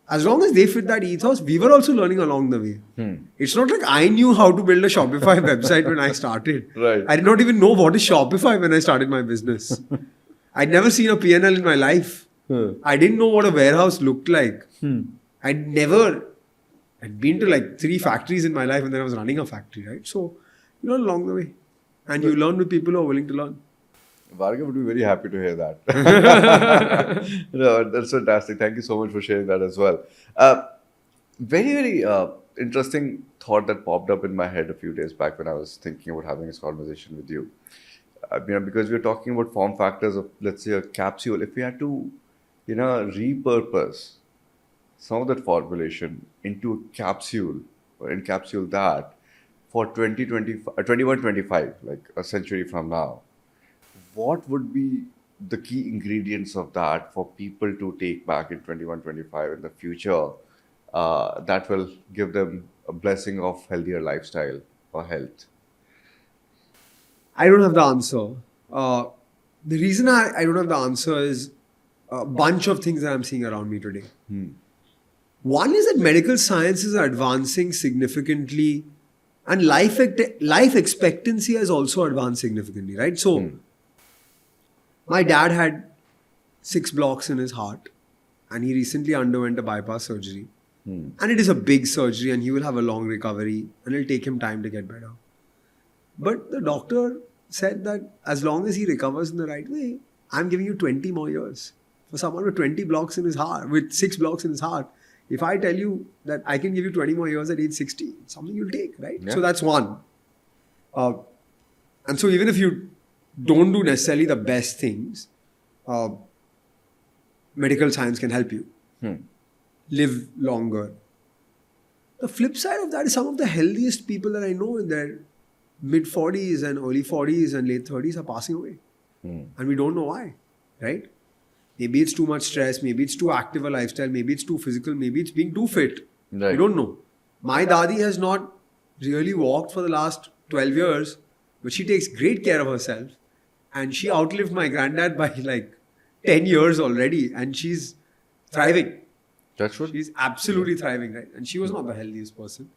As long as they fit that ethos, we were also learning along the way. It's not like I knew how to build a Shopify website when I started. Right. I did not even know what is Shopify when I started my business. I'd never seen a P&L in my life. I didn't know what a warehouse looked like. I'd been to like 3 factories in my life, and then I was running a factory, right? So you learn along the way. And you learn with people who are willing to learn. Varga would be very happy to hear that. No, that's fantastic. Thank you so much for sharing that as well. Very interesting thought that popped up in my head a few days back when I was thinking about having this conversation with you. Because we're talking about form factors of, let's say, a capsule. If we had to, repurpose some of that formulation into a capsule or encapsule that for 21-25, like a century from now, what would be the key ingredients of that for people to take back in 21-25 in the future that will give them a blessing of healthier lifestyle or health? I don't have the answer. The reason I don't have the answer is a bunch of things that I'm seeing around me today. One is that medical sciences are advancing significantly, and life expectancy has also advanced significantly, right? So my dad had 6 blocks in his heart, and he recently underwent a bypass surgery. And it is a big surgery, and he will have a long recovery, and it'll take him time to get better. But the doctor said that as long as he recovers in the right way, I'm giving you 20 more years. For someone with 20 blocks in his heart, with 6 blocks in his heart, if I tell you that I can give you 20 more years at age 60, it's something you'll take, right? Yeah. So that's one. And so even if you don't do necessarily the best things, medical science can help you live longer. The flip side of that is some of the healthiest people that I know in their mid 40s and early 40s and late 30s are passing away. And we don't know why, right? Maybe it's too much stress, maybe it's too active a lifestyle, maybe it's too physical, maybe it's being too fit. Right. We don't know. My dadi has not really walked for the last 12 years, but she takes great care of herself. And she outlived my granddad by like 10 years already, and she's thriving. That's what She's absolutely thriving, right? And she was not the healthiest person.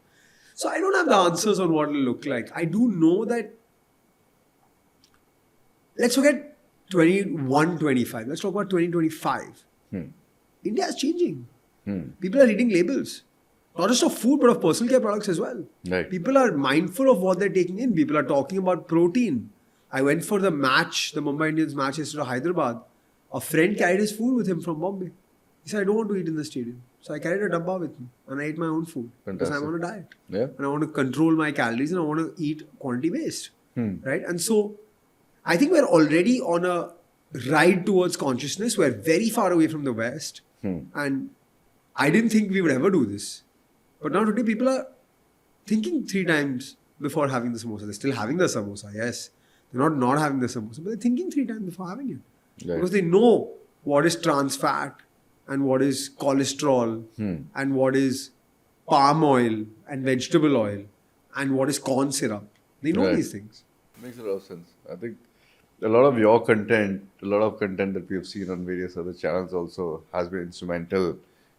So I don't have the answers on what it'll look like. I do know that, let's look at 21-25. Let's talk about 2025. India is changing. People are reading labels. Not just of food, but of personal care products as well. Right. People are mindful of what they're taking in. People are talking about protein. I went for the match, the Mumbai Indians match yesterday to Hyderabad. A friend carried his food with him from Bombay. He said, I don't want to eat in the stadium. So I carried a dabba with me and I ate my own food. Because I'm on a diet. Yeah. And I want to control my calories and I want to eat quantity based. Right? And so I think we're already on a ride towards consciousness. We're very far away from the West. And I didn't think we would ever do this. But now today people are thinking 3 times before having the samosa. They're still having the samosa, yes. They're not having the samosa, but they're thinking 3 times before having it. Right. Because they know what is trans fat and what is cholesterol and what is palm oil and vegetable oil and what is corn syrup. They know Right. these things. Makes a lot of sense. I think a lot of your content, a lot of content that we've seen on various other channels also has been instrumental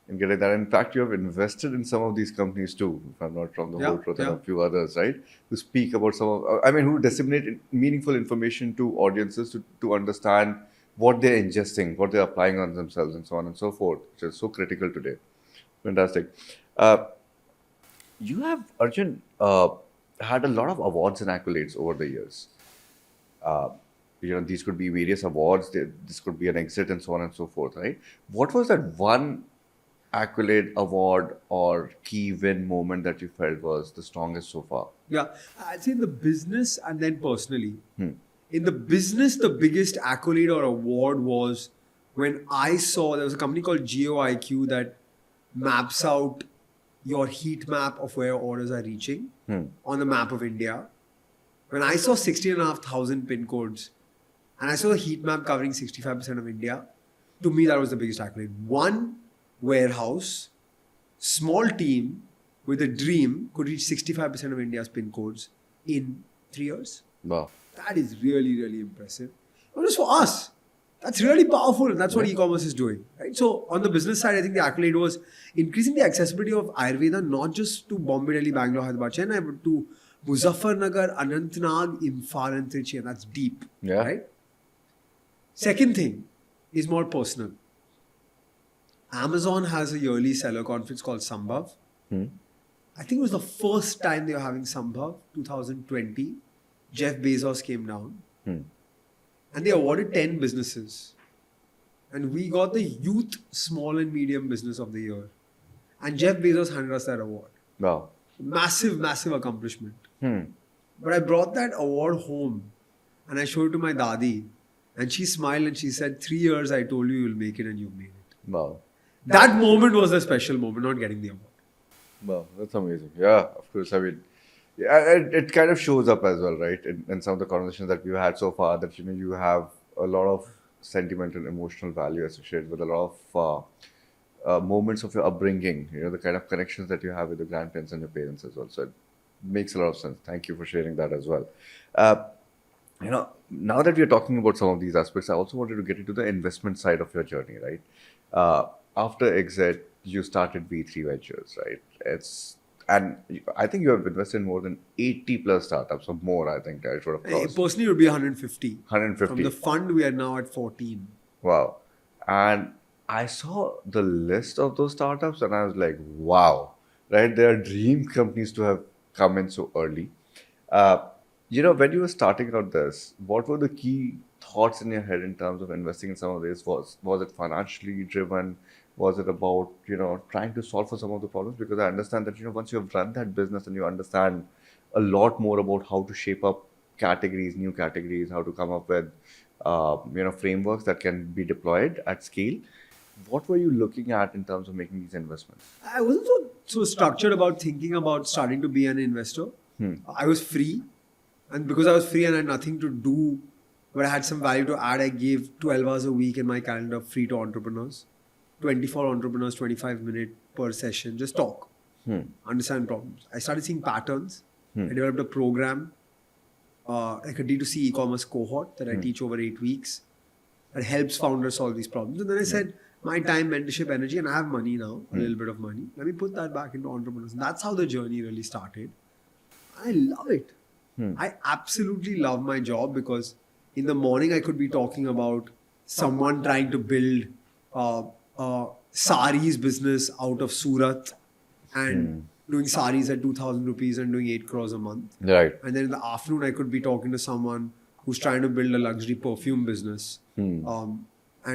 in getting that. In fact, you have invested in some of these companies too, if I'm not wrong, the Whole Truth and a few others, right? Who speak about who disseminate meaningful information to audiences to understand what they're ingesting, what they're applying on themselves and so on and so forth, which is so critical today. Fantastic. You have, Arjun, had a lot of awards and accolades over the years. these could be various awards, this could be an exit and so on and so forth, right? What was that one accolade, award, or key win moment that you felt was the strongest so far? Yeah, I'd say in the business and then personally. In the business, the biggest accolade or award was when I saw there was a company called GeoIQ that maps out your heat map of where orders are reaching on the map of India. When I saw 16,500 pin codes and I saw the heat map covering 65% of India, to me that was the biggest accolade. One warehouse, small team with a dream could reach 65% of India's pin codes in 3 years. Wow. That is really, really impressive. Not just for us. That's really powerful. And that's what e-commerce is doing. Right? So on the business side, I think the accolade was increasing the accessibility of Ayurveda, not just to Bombay, Delhi, Bangalore, Hyderabad, Chennai, but to Muzaffarnagar, Anantnag, Imphal and Trichy. And that's deep. Yeah. Right? Second thing is more personal. Amazon has a yearly seller conference called Sambhav. I think it was the first time they were having Sambhav, 2020. Jeff Bezos came down and they awarded 10 businesses. And we got the youth small and medium business of the year. And Jeff Bezos handed us that award. Wow. Massive, massive accomplishment. But I brought that award home and I showed it to my dadi. And she smiled and she said, 3 years I told you you'll make it and you've made it. Wow. That moment was a special moment, not getting the award. Wow, that's amazing. Yeah, of course. I mean, yeah, it kind of shows up as well, right? In some of the conversations that we've had so far, that you have a lot of sentimental, emotional value associated with a lot of moments of your upbringing. The kind of connections that you have with your grandparents and your parents as well. So it makes a lot of sense. Thank you for sharing that as well. Now that we're talking about some of these aspects, I also wanted to get into the investment side of your journey, right? After exit, you started V3 Ventures, right? And I think you have invested in more than 80 plus startups or more, I think I should have crossed. Personally, it would be 150. 150. From the fund, we are now at 14. Wow. And I saw the list of those startups and I was like, wow, right? They are dream companies to have come in so early. When you were starting out this, what were the key thoughts in your head in terms of investing in some of this? Was it financially driven? Was it about, trying to solve for some of the problems? Because I understand that, once you have run that business and you understand a lot more about how to shape up categories, new categories, how to come up with, frameworks that can be deployed at scale. What were you looking at in terms of making these investments? I wasn't so structured about thinking about starting to be an investor. I was free. And because I was free and I had nothing to do, but I had some value to add, I gave 12 hours a week in my calendar free to entrepreneurs. 24 entrepreneurs, 25 minutes per session, just talk, understand problems. I started seeing patterns. I developed a program, like a D2C e-commerce cohort that I teach over 8 weeks that helps founders solve these problems. And then I said, my time, mentorship, energy, and I have money now, a little bit of money. Let me put that back into entrepreneurs. And that's how the journey really started. I love it. I absolutely love my job because in the morning I could be talking about someone trying to build saris business out of Surat and doing saris at 2,000 rupees and doing 8 crores a month. Right. And then in the afternoon, I could be talking to someone who's trying to build a luxury perfume business and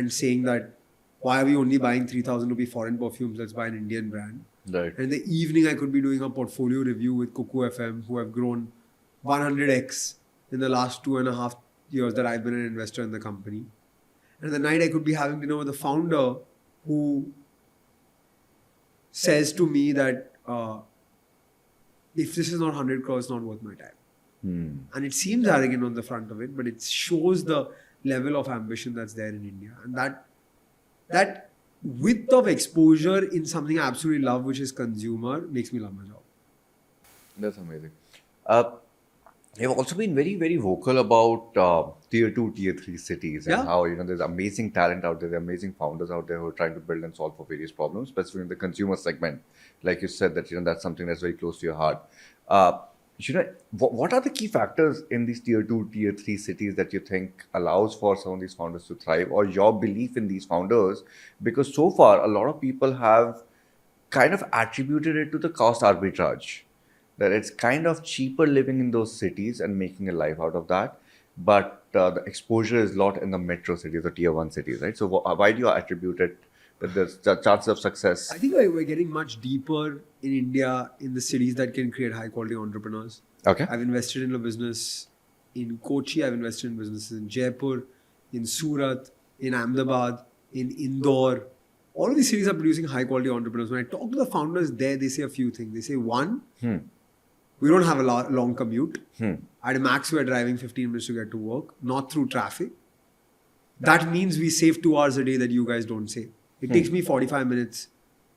saying that, why are we only buying 3,000 rupee foreign perfumes? Let's buy an Indian brand. Right. And in the evening, I could be doing a portfolio review with Cuckoo FM, who have grown 100x in the last 2.5 years that I've been an investor in the company. And in the night, I could be having dinner with the founder who says to me that if this is not 100 crores, it's not worth my time. And it seems arrogant on the front of it, but it shows the level of ambition that's there in India. And that width of exposure in something I absolutely love, which is consumer, makes me love my job. That's amazing. You've also been very, very vocal about tier 2, tier 3 cities and how, there's amazing talent out there, there are amazing founders out there who are trying to build and solve for various problems, especially in the consumer segment. Like you said, that, that's something that's very close to your heart. What are the key factors in these tier 2, tier 3 cities that you think allows for some of these founders to thrive, or your belief in these founders? Because so far, a lot of people have kind of attributed it to the cost arbitrage. That it's kind of cheaper living in those cities and making a life out of that. But the exposure is a lot in the metro cities or tier 1 cities, right? So why do you attribute it that there's the chances of success? I think we're getting much deeper in India in the cities that can create high quality entrepreneurs. Okay. I've invested in a business in Kochi, I've invested in businesses in Jaipur, in Surat, in Ahmedabad, in Indore. All of these cities are producing high quality entrepreneurs. When I talk to the founders there, they say a few things. They say, one, we don't have a long commute. At max, we're driving 15 minutes to get to work, not through traffic. That means we save 2 hours a day that you guys don't save. It takes me 45 minutes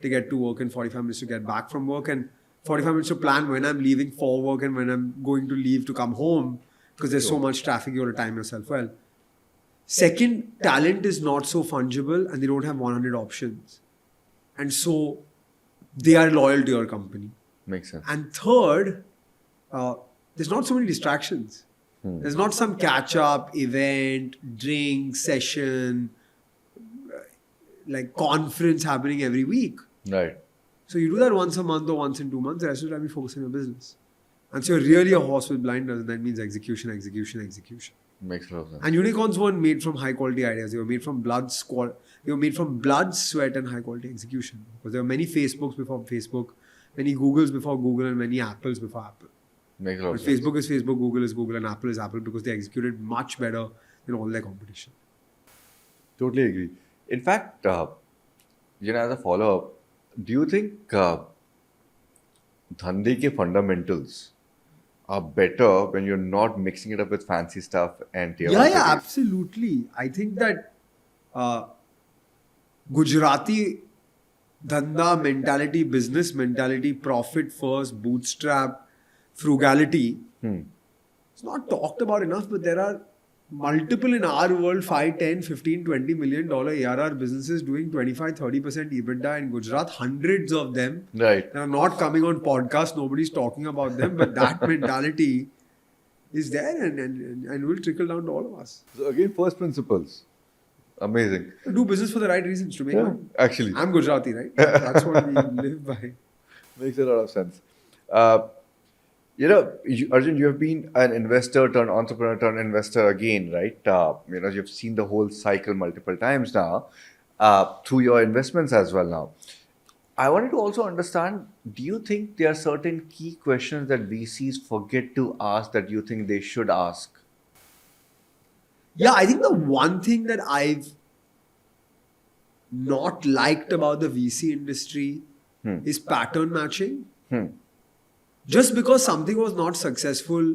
to get to work and 45 minutes to get back from work and 45 minutes to plan when I'm leaving for work and when I'm going to leave to come home because there's so much traffic, you have to time yourself well. Second, talent is not so fungible and they don't have 100 options. And so they are loyal to your company. Makes sense. And third, there's not so many distractions. There's not some catch-up, event, drink, session, like conference happening every week. Right. So you do that once a month or once in 2 months, the rest of the time you focus on your business. And so you're really a horse with blinders, and that means execution, execution, execution. Makes a lot of sense. And unicorns weren't made from high quality ideas. They were made from blood, sweat, and high quality execution. Because there were many Facebooks before Facebook, many Googles before Google, and many Apples before Apple. Makes a lot But of sense. Facebook is Facebook, Google is Google, and Apple is Apple because they executed much better than all their competition. Totally agree. In fact, as a follow-up, do you think dhande ke fundamentals are better when you're not mixing it up with fancy stuff and tier one Yeah, cities? absolutely. I think that Gujarati dhanda mentality, business mentality, profit first, bootstrap, frugality, it's not talked about enough, but there are multiple in our world 5, 10, 15, $20 million ARR businesses doing 25-30% EBITDA in Gujarat, hundreds of them. Right. They are not coming on podcasts, nobody's talking about them, but that mentality is there and will trickle down to all of us. So again, first principles. Amazing. Do business for the right reasons to make money. Actually. I'm Gujarati, right? That's what we live by. Makes a lot of sense. Arjun, you have been an investor turned entrepreneur turned investor again, right? You've seen the whole cycle multiple times now through your investments as well now. I wanted to also understand, do you think there are certain key questions that VCs forget to ask that you think they should ask? Yeah, I think the one thing that I've not liked about the VC industry is pattern matching. Just because something was not successful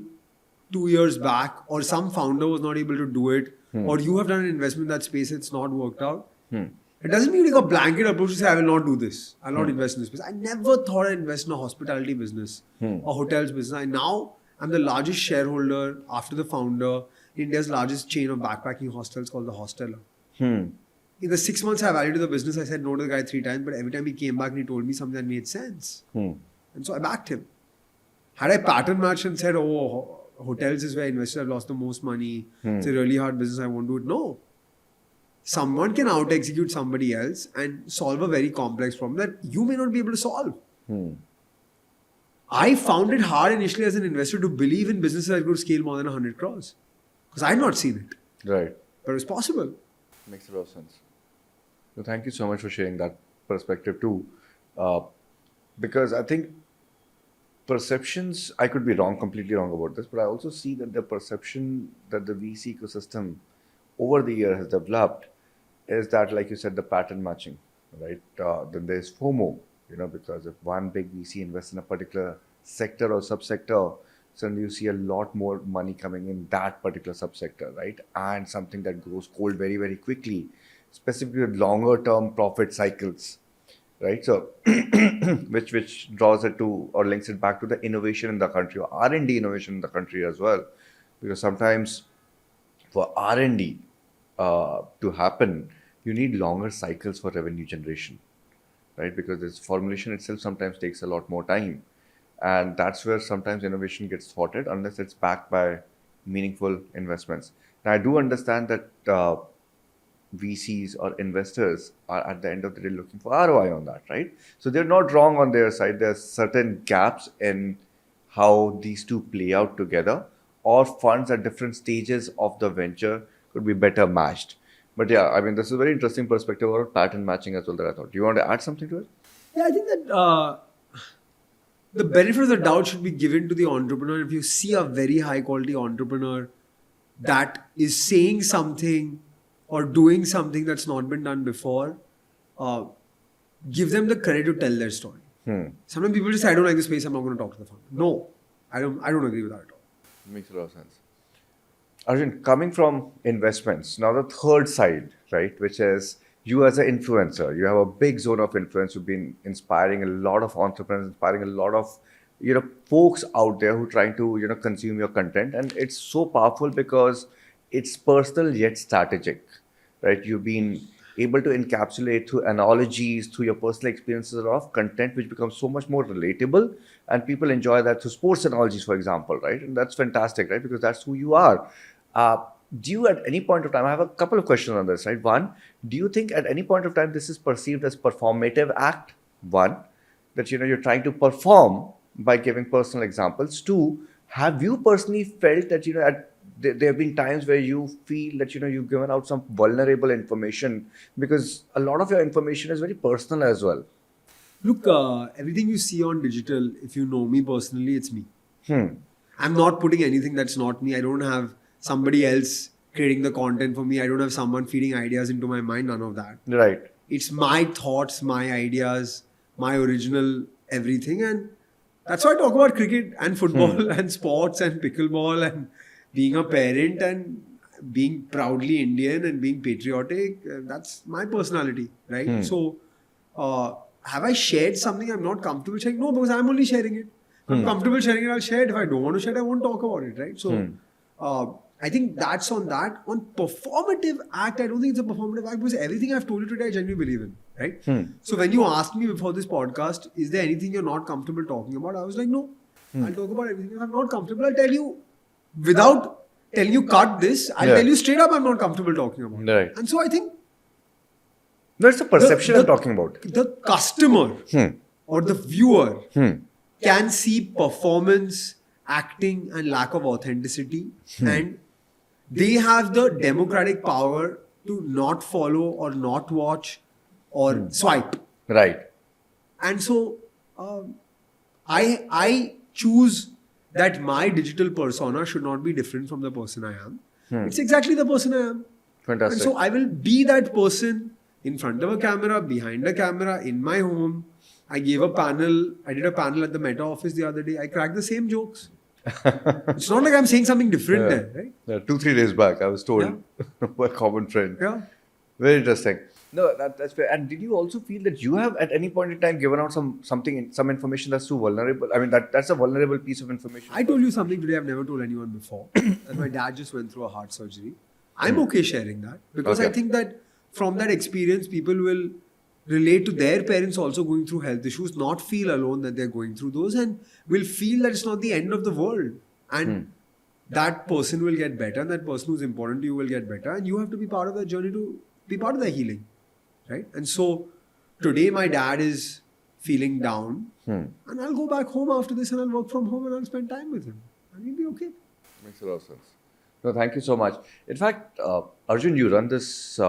2 years back, or some founder was not able to do it, or you have done an investment in that space, it's not worked out. It doesn't mean you take a blanket approach to say, I will not do this. I will not invest in this space. I never thought I'd invest in a hospitality business or hotels business. I'm the largest shareholder after the founder, India's largest chain of backpacking hostels called the Hosteler. In the 6 months I evaluated the business, I said no to the guy 3 times, but every time he came back and he told me something that made sense. And so I backed him. Had I pattern matched and said, hotels is where investors have lost the most money, it's a really hard business, I won't do it. No. Someone can out-execute somebody else and solve a very complex problem that you may not be able to solve. I found it hard initially as an investor to believe in businesses that could scale more than 100 crores. Because I had not seen it. Right. But it was possible. Makes a lot of sense. So thank you so much for sharing that perspective too. Because I think perceptions, I could be completely wrong about this, but I also see that the perception that the VC ecosystem over the year has developed is that, like you said, the pattern matching, right? Then there's FOMO, because if one big VC invests in a particular sector or subsector, suddenly you see a lot more money coming in that particular subsector, right? And something that goes cold very, very quickly, specifically with longer term profit cycles, right? So, which draws it to or links it back to the innovation in the country or R&D innovation in the country as well. Because sometimes for R&D to happen, you need longer cycles for revenue generation, right? Because this formulation itself sometimes takes a lot more time. And that's where sometimes innovation gets thwarted unless it's backed by meaningful investments. Now, I do understand that VCs or investors are at the end of the day looking for ROI on that, right? So they're not wrong on their side. There's certain gaps in how these two play out together or funds at different stages of the venture could be better matched. But yeah, I mean, this is a very interesting perspective about pattern matching as well that I thought. Do you want to add something to it? Yeah, I think that the benefit of the doubt should be given to the entrepreneur. If you see a very high quality entrepreneur that is saying something or doing something that's not been done before, give them the credit to tell their story. Sometimes people just say, I don't like this space, I'm not going to talk to the founder. No, I don't agree with that at all. Makes a lot of sense. Arjun, coming from investments, now the third side, right, which is you as an influencer. You have a big zone of influence. You've been inspiring a lot of entrepreneurs, inspiring a lot of folks out there who are trying to consume your content, and it's so powerful because it's personal yet strategic, right? You've been able to encapsulate through analogies, through your personal experiences, a lot of content which becomes so much more relatable, and people enjoy that through sports analogies, for example, right? And that's fantastic, right? Because that's who you are. Do you at any point of time, I have a couple of questions on this, right? One, do you think at any point of time this is perceived as performative act? One, that you're trying to perform by giving personal examples. Two, have you personally felt that there have been times where you feel that you've given out some vulnerable information, because a lot of your information is very personal as well? Look, everything you see on digital, if you know me personally, it's me. I'm not putting anything that's not me. I don't have somebody else creating the content for me. I don't have someone feeding ideas into my mind. None of that. Right. It's my thoughts, my ideas, my original everything. And that's why I talk about cricket and football and sports and pickleball and being a parent and being proudly Indian and being patriotic. That's my personality, right? So, have I shared something I'm not comfortable sharing? No, because I'm only sharing it. If I'm comfortable sharing it, I'll share it. If I don't want to share it, I won't talk about it, right? So, I think that's on that. On performative act, I don't think it's a performative act because everything I've told you today, I genuinely believe in, right? So when you asked me before this podcast, is there anything you're not comfortable talking about? I was like, no, I'll talk about everything. If I'm not comfortable, I'll tell you without telling you cut this. I'll tell you straight up I'm not comfortable talking about it. Right. And so I think that's the perception I'm talking about. The customer or the viewer can see performance, acting and lack of authenticity and they have the democratic power to not follow or not watch or swipe. Right. And so I choose that my digital persona should not be different from the person I am. It's exactly the person I am. Fantastic. And so I will be that person in front of a camera, behind a camera, in my home. I did a panel at the Meta office the other day. I cracked the same jokes. It's not like I'm saying something different there, right? Yeah, 2-3 days back, I was told by a common friend. Yeah. Very interesting. No, that's fair. And did you also feel that you have at any point in time given out some information that's too vulnerable? I mean, that's a vulnerable piece of information. I told you something today I've never told anyone before. That my dad just went through a heart surgery. I'm okay sharing that because I think that from that experience, people will relate to their parents also going through health issues, not feel alone that they're going through those, and will feel that it's not the end of the world. And that person will get better, and that person who's important to you will get better, and you have to be part of that journey to be part of the healing, right? And so today my dad is feeling down, and I'll go back home after this and I'll work from home and I'll spend time with him, and he'll be okay. Makes a lot of sense. No, thank you so much. In fact, Arjun, you run this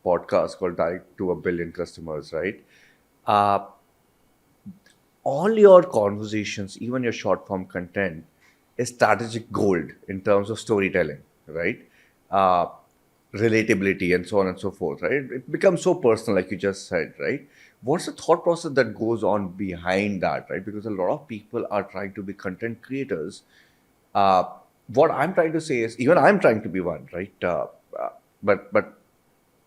podcast called Direct to a Billion Customers, right? All your conversations, even your short form content, is strategic gold in terms of storytelling, right? Relatability and so on and so forth, right? It becomes so personal, like you just said, right? What's the thought process that goes on behind that, right? Because a lot of people are trying to be content creators. What I'm trying to say is, even I'm trying to be one, right? But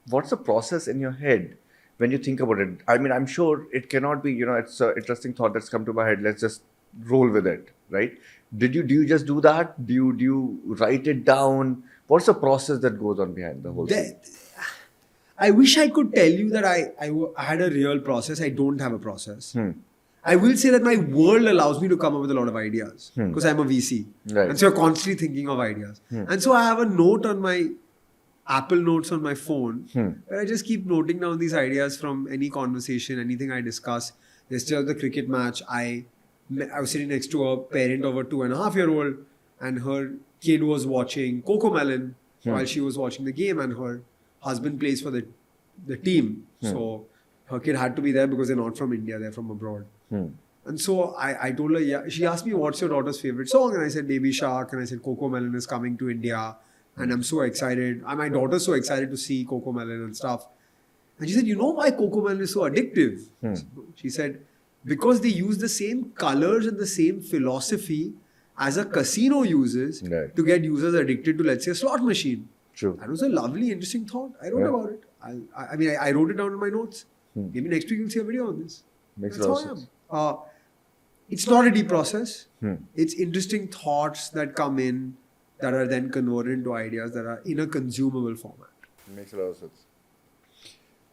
what's the process in your head when you think about it? I mean, I'm sure it cannot be, it's an interesting thought that's come to my head. Let's just roll with it, right? Do you just do that? Do you write it down? What's the process that goes on behind the whole thing? I wish I could tell you that I had a real process. I don't have a process. I will say that my world allows me to come up with a lot of ideas because I'm a VC. Right. And so you're constantly thinking of ideas. And so I have a note on my Apple Notes on my phone where I just keep noting down these ideas from any conversation, anything I discuss. Yesterday at the cricket match, I was sitting next to a parent of a 2.5-year-old and her kid was watching Cocomelon while she was watching the game, and her husband plays for the team. So her kid had to be there because they're not from India, they're from abroad. And so I told her, yeah, she asked me, what's your daughter's favorite song? And I said, Baby Shark. And I said, Cocomelon is coming to India. And I'm so excited. And my daughter's so excited to see Cocomelon and stuff. And she said, you know why Cocomelon is so addictive? She said, because they use the same colors and the same philosophy as a casino uses to get users addicted to, let's say, a slot machine. True. That was a lovely, interesting thought. I wrote about it. I wrote it down in my notes. Maybe next week you'll see a video on this. Makes That's a how lot I of sense. am. It's not a deep process. It's interesting thoughts that come in that are then converted into ideas that are in a consumable format. Makes a lot of sense.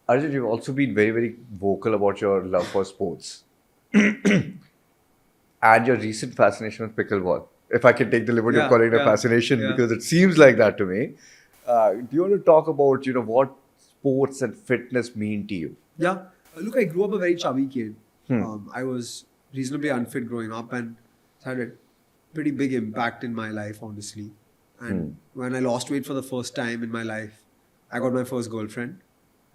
Arjun, you've also been very, very vocal about your love for sports and your recent fascination with pickleball. If I can take the liberty of calling it a fascination, because it seems like that to me. Do you want to talk about, what sports and fitness mean to you? Yeah. Look, I grew up a very chubby kid. I was reasonably unfit growing up and had a pretty big impact in my life, honestly. And when I lost weight for the first time in my life, I got my first girlfriend.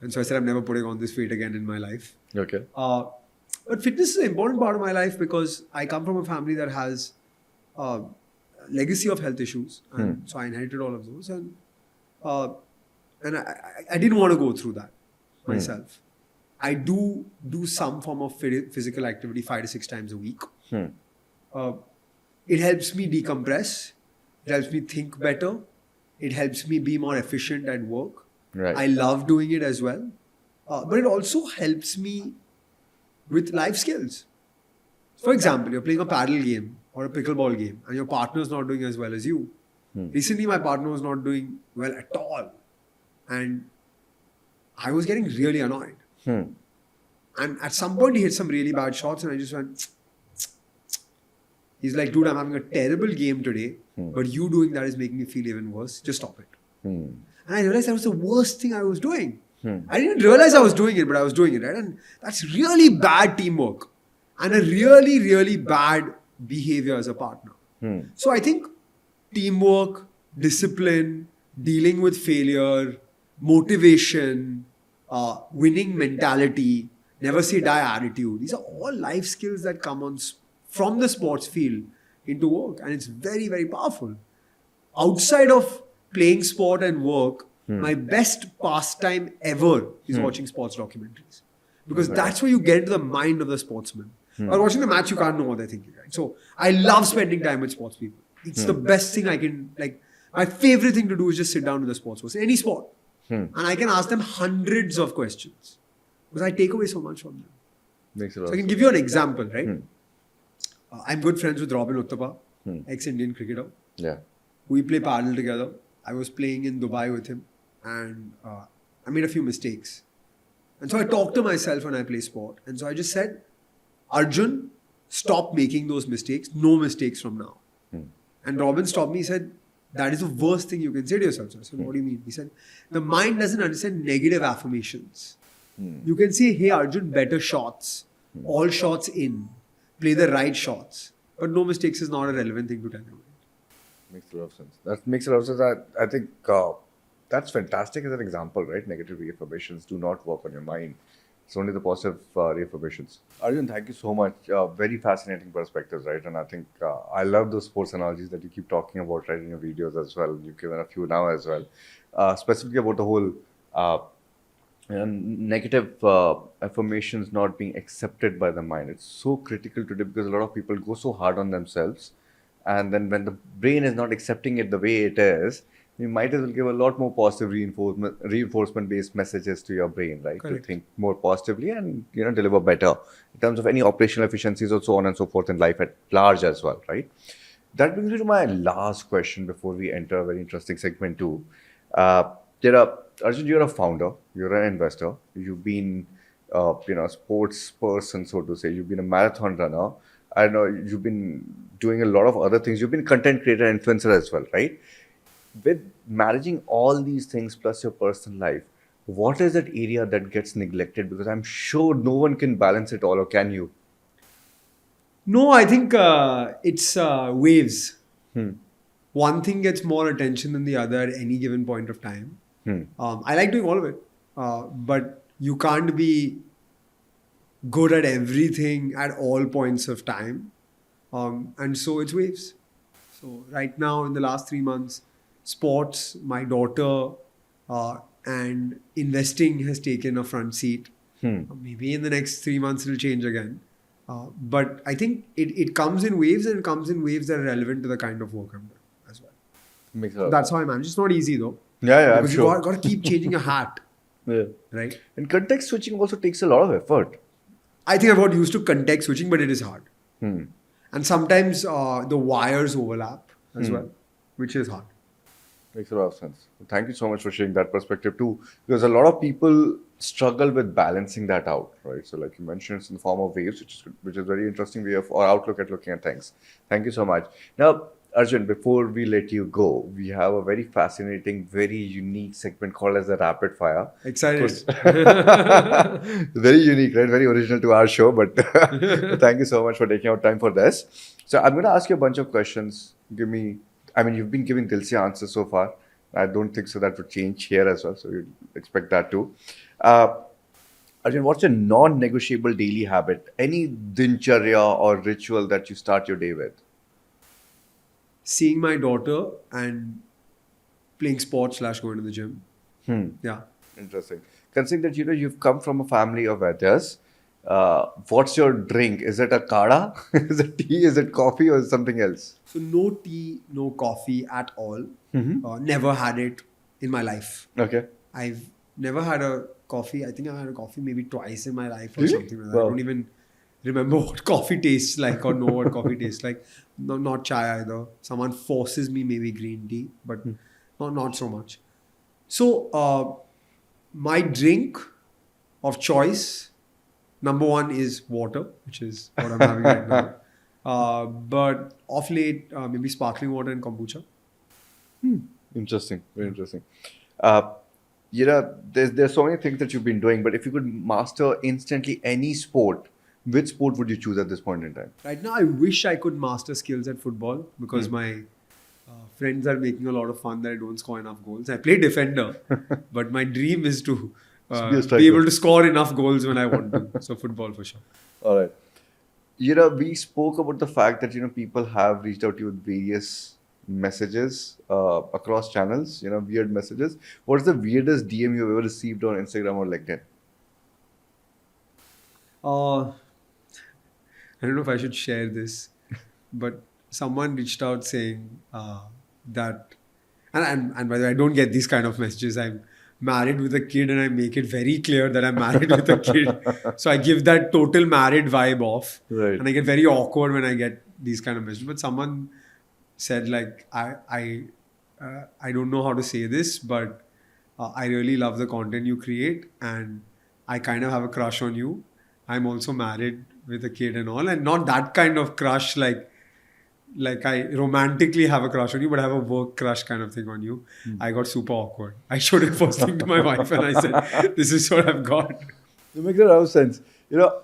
And so I said, I'm never putting on this weight again in my life. Okay. But fitness is an important part of my life because I come from a family that has a legacy of health issues. And so I inherited all of those. And I didn't want to go through that myself. I do some form of physical activity 5 to 6 times a week. It helps me decompress. It helps me think better. It helps me be more efficient at work. Right. I love doing it as well. But it also helps me with life skills. For example, you're playing a paddle game or a pickleball game and your partner's not doing as well as you. Recently, my partner was not doing well at all. And I was getting really annoyed. And at some point, he hit some really bad shots and I just went... He's like, dude, I'm having a terrible game today, but you doing that is making me feel even worse. Just stop it. And I realized that was the worst thing I was doing. I didn't realize I was doing it, but I was doing it, right? And that's really bad teamwork and a really, really bad behavior as a partner. So I think teamwork, discipline, dealing with failure, motivation, winning mentality, never say die attitude. These are all life skills that come on from the sports field into work. And it's very, very powerful. Outside of playing sport and work, my best pastime ever is watching sports documentaries. Because that's where you get into the mind of the sportsman. While watching the match, you can't know what they're thinking. Right? So I love spending time with sports people. It's the best thing I can, my favorite thing to do is just sit down with a sports person, any sport. And I can ask them hundreds of questions. Because I take away so much from them. So I can give you an example, right? I'm good friends with Robin Uthappa, ex-Indian cricketer. Yeah. We play paddle together. I was playing in Dubai with him and I made a few mistakes. And so I talk to myself when I play sport. And so I just said, Arjun, stop making those mistakes. No mistakes from now. And Robin stopped me. He said, that is the worst thing you can say to yourself. So I said, what do you mean? He said, the mind doesn't understand negative affirmations. You can say, hey Arjun, better shots. All shots in. Play the right shots. But no mistakes is not a relevant thing to tell you. Makes a lot of sense. That makes a lot of sense. I think that's fantastic as an example, right? Negative reaffirmations do not work on your mind. It's only the positive reaffirmations. Arjun, thank you so much. Very fascinating perspectives, right? And I think I love those sports analogies that you keep talking about, right, in your videos as well. You've given a few now as well. Specifically about the whole negative affirmations not being accepted by the mind. It's so critical today because a lot of people go so hard on themselves. And then when the brain is not accepting it the way it is, you might as well give a lot more positive reinforcement-based messages to your brain, right? Correct. To think more positively and deliver better in terms of any operational efficiencies or so on and so forth in life at large as well, right? That brings me to my last question before we enter a very interesting segment too. Arjun, you're a founder, you're an investor, you've been a sports person, so to say, you've been a marathon runner. I know you've been doing a lot of other things. You've been content creator and influencer as well, right? With managing all these things plus your personal life, what is that area that gets neglected? Because I'm sure no one can balance it all, or can you? No, I think it's waves. one thing gets more attention than the other at any given point of time. I like doing all of it, but you can't be good at everything at all points of time. And so it's waves. So right now, in the last 3 months, sports, my daughter, and investing has taken a front seat. Maybe in the next 3 months it'll change again. But I think it comes in waves, and it comes in waves that are relevant to the kind of work I'm doing as well. Makes a lot of That's how I manage. It's not easy though. Yeah, I'm Because sure. you got to keep changing your hat, Yeah. right? And context switching also takes a lot of effort. I think I've got used to context switching, but it is hard. And sometimes the wires overlap as well, which is hard. Makes a lot of sense. Thank you so much for sharing that perspective too, because a lot of people struggle with balancing that out, right? So, like you mentioned, it's in the form of waves, which is very interesting way of our outlook at looking at things. Thank you so much. Now, Arjun, before we let you go, we have a very fascinating, very unique segment called as the Rapid Fire. Excited. Very unique, right? Very original to our show, but thank you so much for taking out time for this. So I'm going to ask you a bunch of questions. You've been giving Dilsi answers so far. I don't think so that would change here as well. So you'd expect that too. Arjun, what's your non-negotiable daily habit? Any dincharya or ritual that you start your day with? Seeing my daughter and playing sports / going to the gym. Yeah. Interesting. Considering that you've come from a family of Vaidyas, what's your drink? Is it a kada? Is it tea? Is it coffee? Or is it something else? So no tea, no coffee at all. Never had it in my life. Okay. I've never had a coffee. I think I've had a coffee maybe twice in my life or Really? something like that. Wow. I don't even remember what coffee tastes like or know what coffee tastes like. No, not chai either. Someone forces me maybe green tea, but not so much. So my drink of choice, number one is water, which is what I'm having right now. But of late, maybe sparkling water and kombucha. Interesting. Very interesting. There's so many things that you've been doing, but if you could master instantly any sport, which sport would you choose at this point in time? Right now, I wish I could master skills at football because my friends are making a lot of fun that I don't score enough goals. I play defender, but my dream is to be a striker. be able to score enough goals when I want to. So football for sure. All right. We spoke about the fact that, people have reached out to you with various messages across channels, weird messages. What is the weirdest DM you've ever received on Instagram or LinkedIn? I don't know if I should share this, but someone reached out saying that, and by the way, I don't get these kind of messages. I'm married with a kid and I make it very clear that I'm married with a kid. So I give that total married vibe off. Right. And I get very awkward when I get these kind of messages. But someone said like, I don't know how to say this, but I really love the content you create and I kind of have a crush on you. I'm also married with a kid and all, and not that kind of crush like I romantically have a crush on you, but I have a work crush kind of thing on you. I got super awkward. I showed it first thing to my wife and I said, this is what I've got. It makes a lot of sense.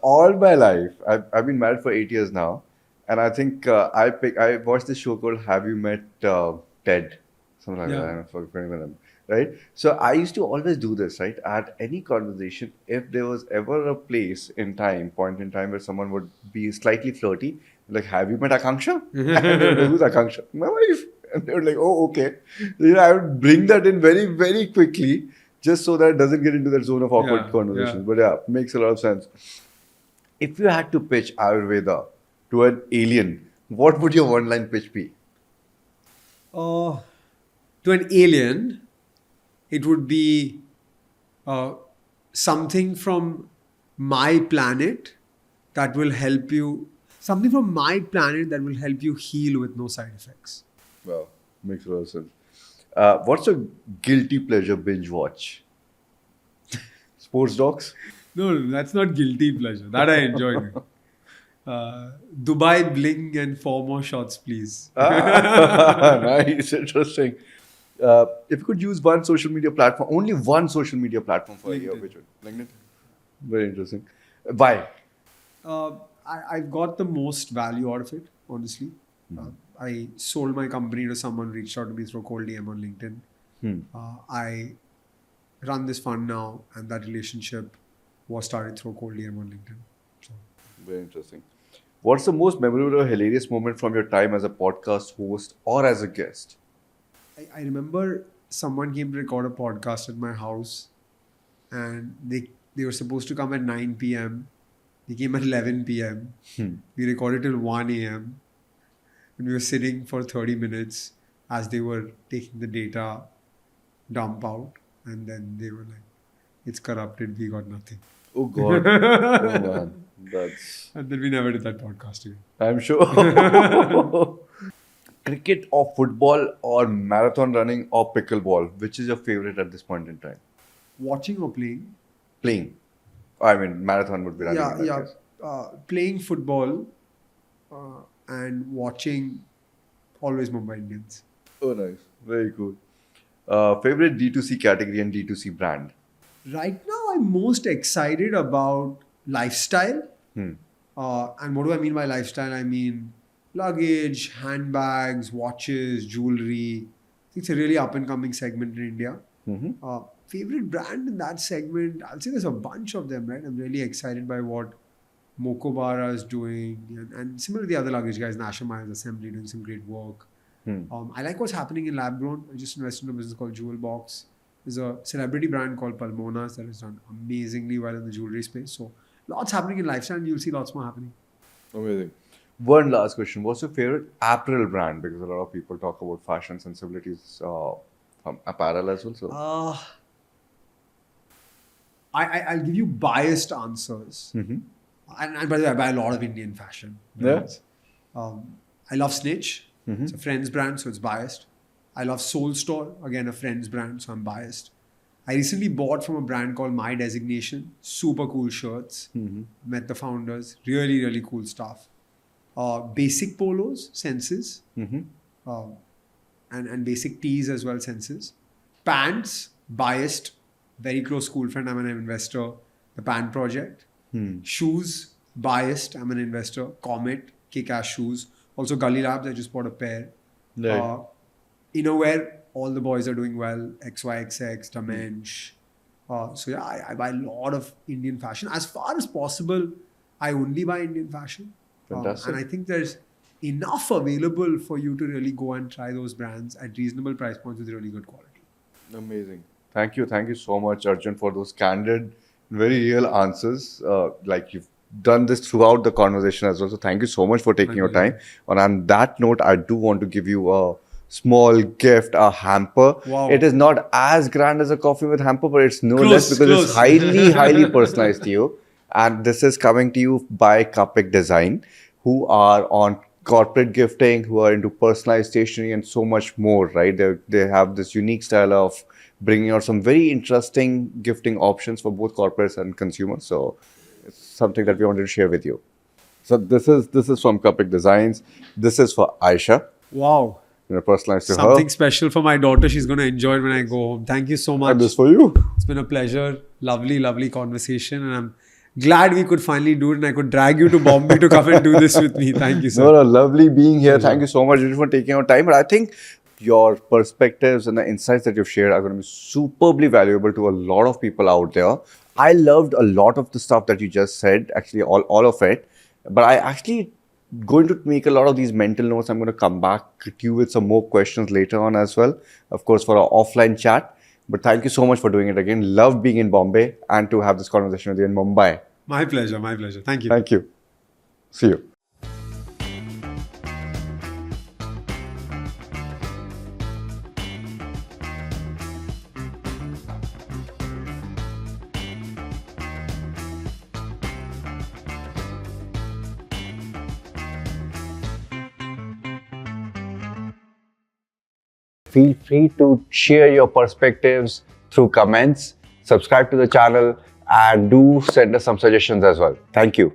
All my life, I've been married for 8 years now, and I think I watched this show called Have You Met Ted? Something like that. I don't know if you remember. Right? So I used to always do this, right? At any conversation, if there was ever a point in time where someone would be slightly flirty, like, have you met Akanksha? And they would, who's Akanksha? My wife. And they were like, oh, okay. I would bring that in very, very quickly, just so that it doesn't get into that zone of awkward conversations. But makes a lot of sense. If you had to pitch Ayurveda to an alien, what would your one-line pitch be? To an alien, it would be something from my planet that will help you. Something from my planet that will help you heal with no side effects. Wow, makes a lot of sense. What's your guilty pleasure binge watch? Sports docs? No, that's not guilty pleasure. That I enjoy. Dubai bling and 4 more shots, please. Nice, interesting. If you could use one social media platform, only one social media platform for a year, which would? LinkedIn? Very interesting. Why? I've got the most value out of it, honestly. I sold my company to someone, reached out to me through a cold DM on LinkedIn. I run this fund now, and that relationship was started through a cold DM on LinkedIn. So. Very interesting. What's the most memorable or hilarious moment from your time as a podcast host or as a guest? I remember someone came to record a podcast at my house, and they were supposed to come at 9 p.m. They came at 11 p.m. We recorded till 1 a.m. and we were sitting for 30 minutes as they were taking the data dump out, and then they were like, "It's corrupted. We got nothing." Oh God. Oh man. And then we never did that podcast again. I'm sure. Cricket or football or marathon running or pickleball, which is your favorite at this point in time? Watching or playing? Playing. I mean, marathon would be running. in that case. Playing football and watching always Mumbai Indians. Oh, nice. Very cool. Favorite D2C category and D2C brand? Right now, I'm most excited about lifestyle. And what do I mean by lifestyle? I mean luggage, handbags, watches, jewelry. It's a really up and coming segment in India. Favorite brand in that segment? I'll say there's a bunch of them, right? I'm really excited by what Mokobara is doing, and similar to the other luggage guys, Nashima Assembly doing some great work. I like what's happening in lab grown. I just invested in a business called Jewel Box. There's a celebrity brand called Palmonas that has done amazingly well in the jewelry space. So lots happening in lifestyle, and you'll see lots more happening. Amazing. One last question. What's your favorite apparel brand? Because a lot of people talk about fashion sensibilities from apparel as well. So. I'll give you biased answers. And by the way, I buy a lot of Indian fashion brands. I love Snitch. It's a friend's brand, so it's biased. I love Soul Store, again a friend's brand, so I'm biased. I recently bought from a brand called My Designation, super cool shirts. Met the founders, really, really cool stuff. Basic polos, Senses. And basic tees as well, Senses. Pants, biased, very close school friend, I'm an investor. The Pant Project. Shoes, biased, I'm an investor. Comet, kick-ass shoes. Also Gully Labs, I just bought a pair. Right. Innowear, all the boys are doing well. XYXX, Dimension. So yeah, I buy a lot of Indian fashion. As far as possible, I only buy Indian fashion. Fantastic. And I think there's enough available for you to really go and try those brands at reasonable price points with really good quality. Amazing. Thank you so much, Arjun, for those candid, very real answers. Like you've done this throughout the conversation as well. So thank you so much for taking your time. And on that note, I do want to give you a small gift, a hamper. Wow. It is not as grand as a coffee with hamper, but it's no less because it's highly personalized to you. And this is coming to you by Kapik Design, who are on corporate gifting, who are into personalized stationery and so much more, right? They have this unique style of bringing out some very interesting gifting options for both corporates and consumers. So it's something that we wanted to share with you. So this is from Kapik Designs. This is for Aisha. Wow. Personalized to her. Something special for my daughter. She's going to enjoy it when I go home. Thank you so much. And this for you. It's been a pleasure. Lovely conversation. And I'm glad we could finally do it, and I could drag you to Bombay to come and do this with me. Thank you, sir. No, lovely being here. Thank you so much for taking our time. But I think your perspectives and the insights that you've shared are going to be superbly valuable to a lot of people out there. I loved a lot of the stuff that you just said, actually all of it. But I actually going to make a lot of these mental notes. I'm going to come back to you with some more questions later on as well, of course, for our offline chat. But thank you so much for doing it again. Love being in Bombay and to have this conversation with you in Mumbai. My pleasure. Thank you. Thank you. See you. Feel free to share your perspectives through comments, subscribe to the channel, and do send us some suggestions as well. Thank you.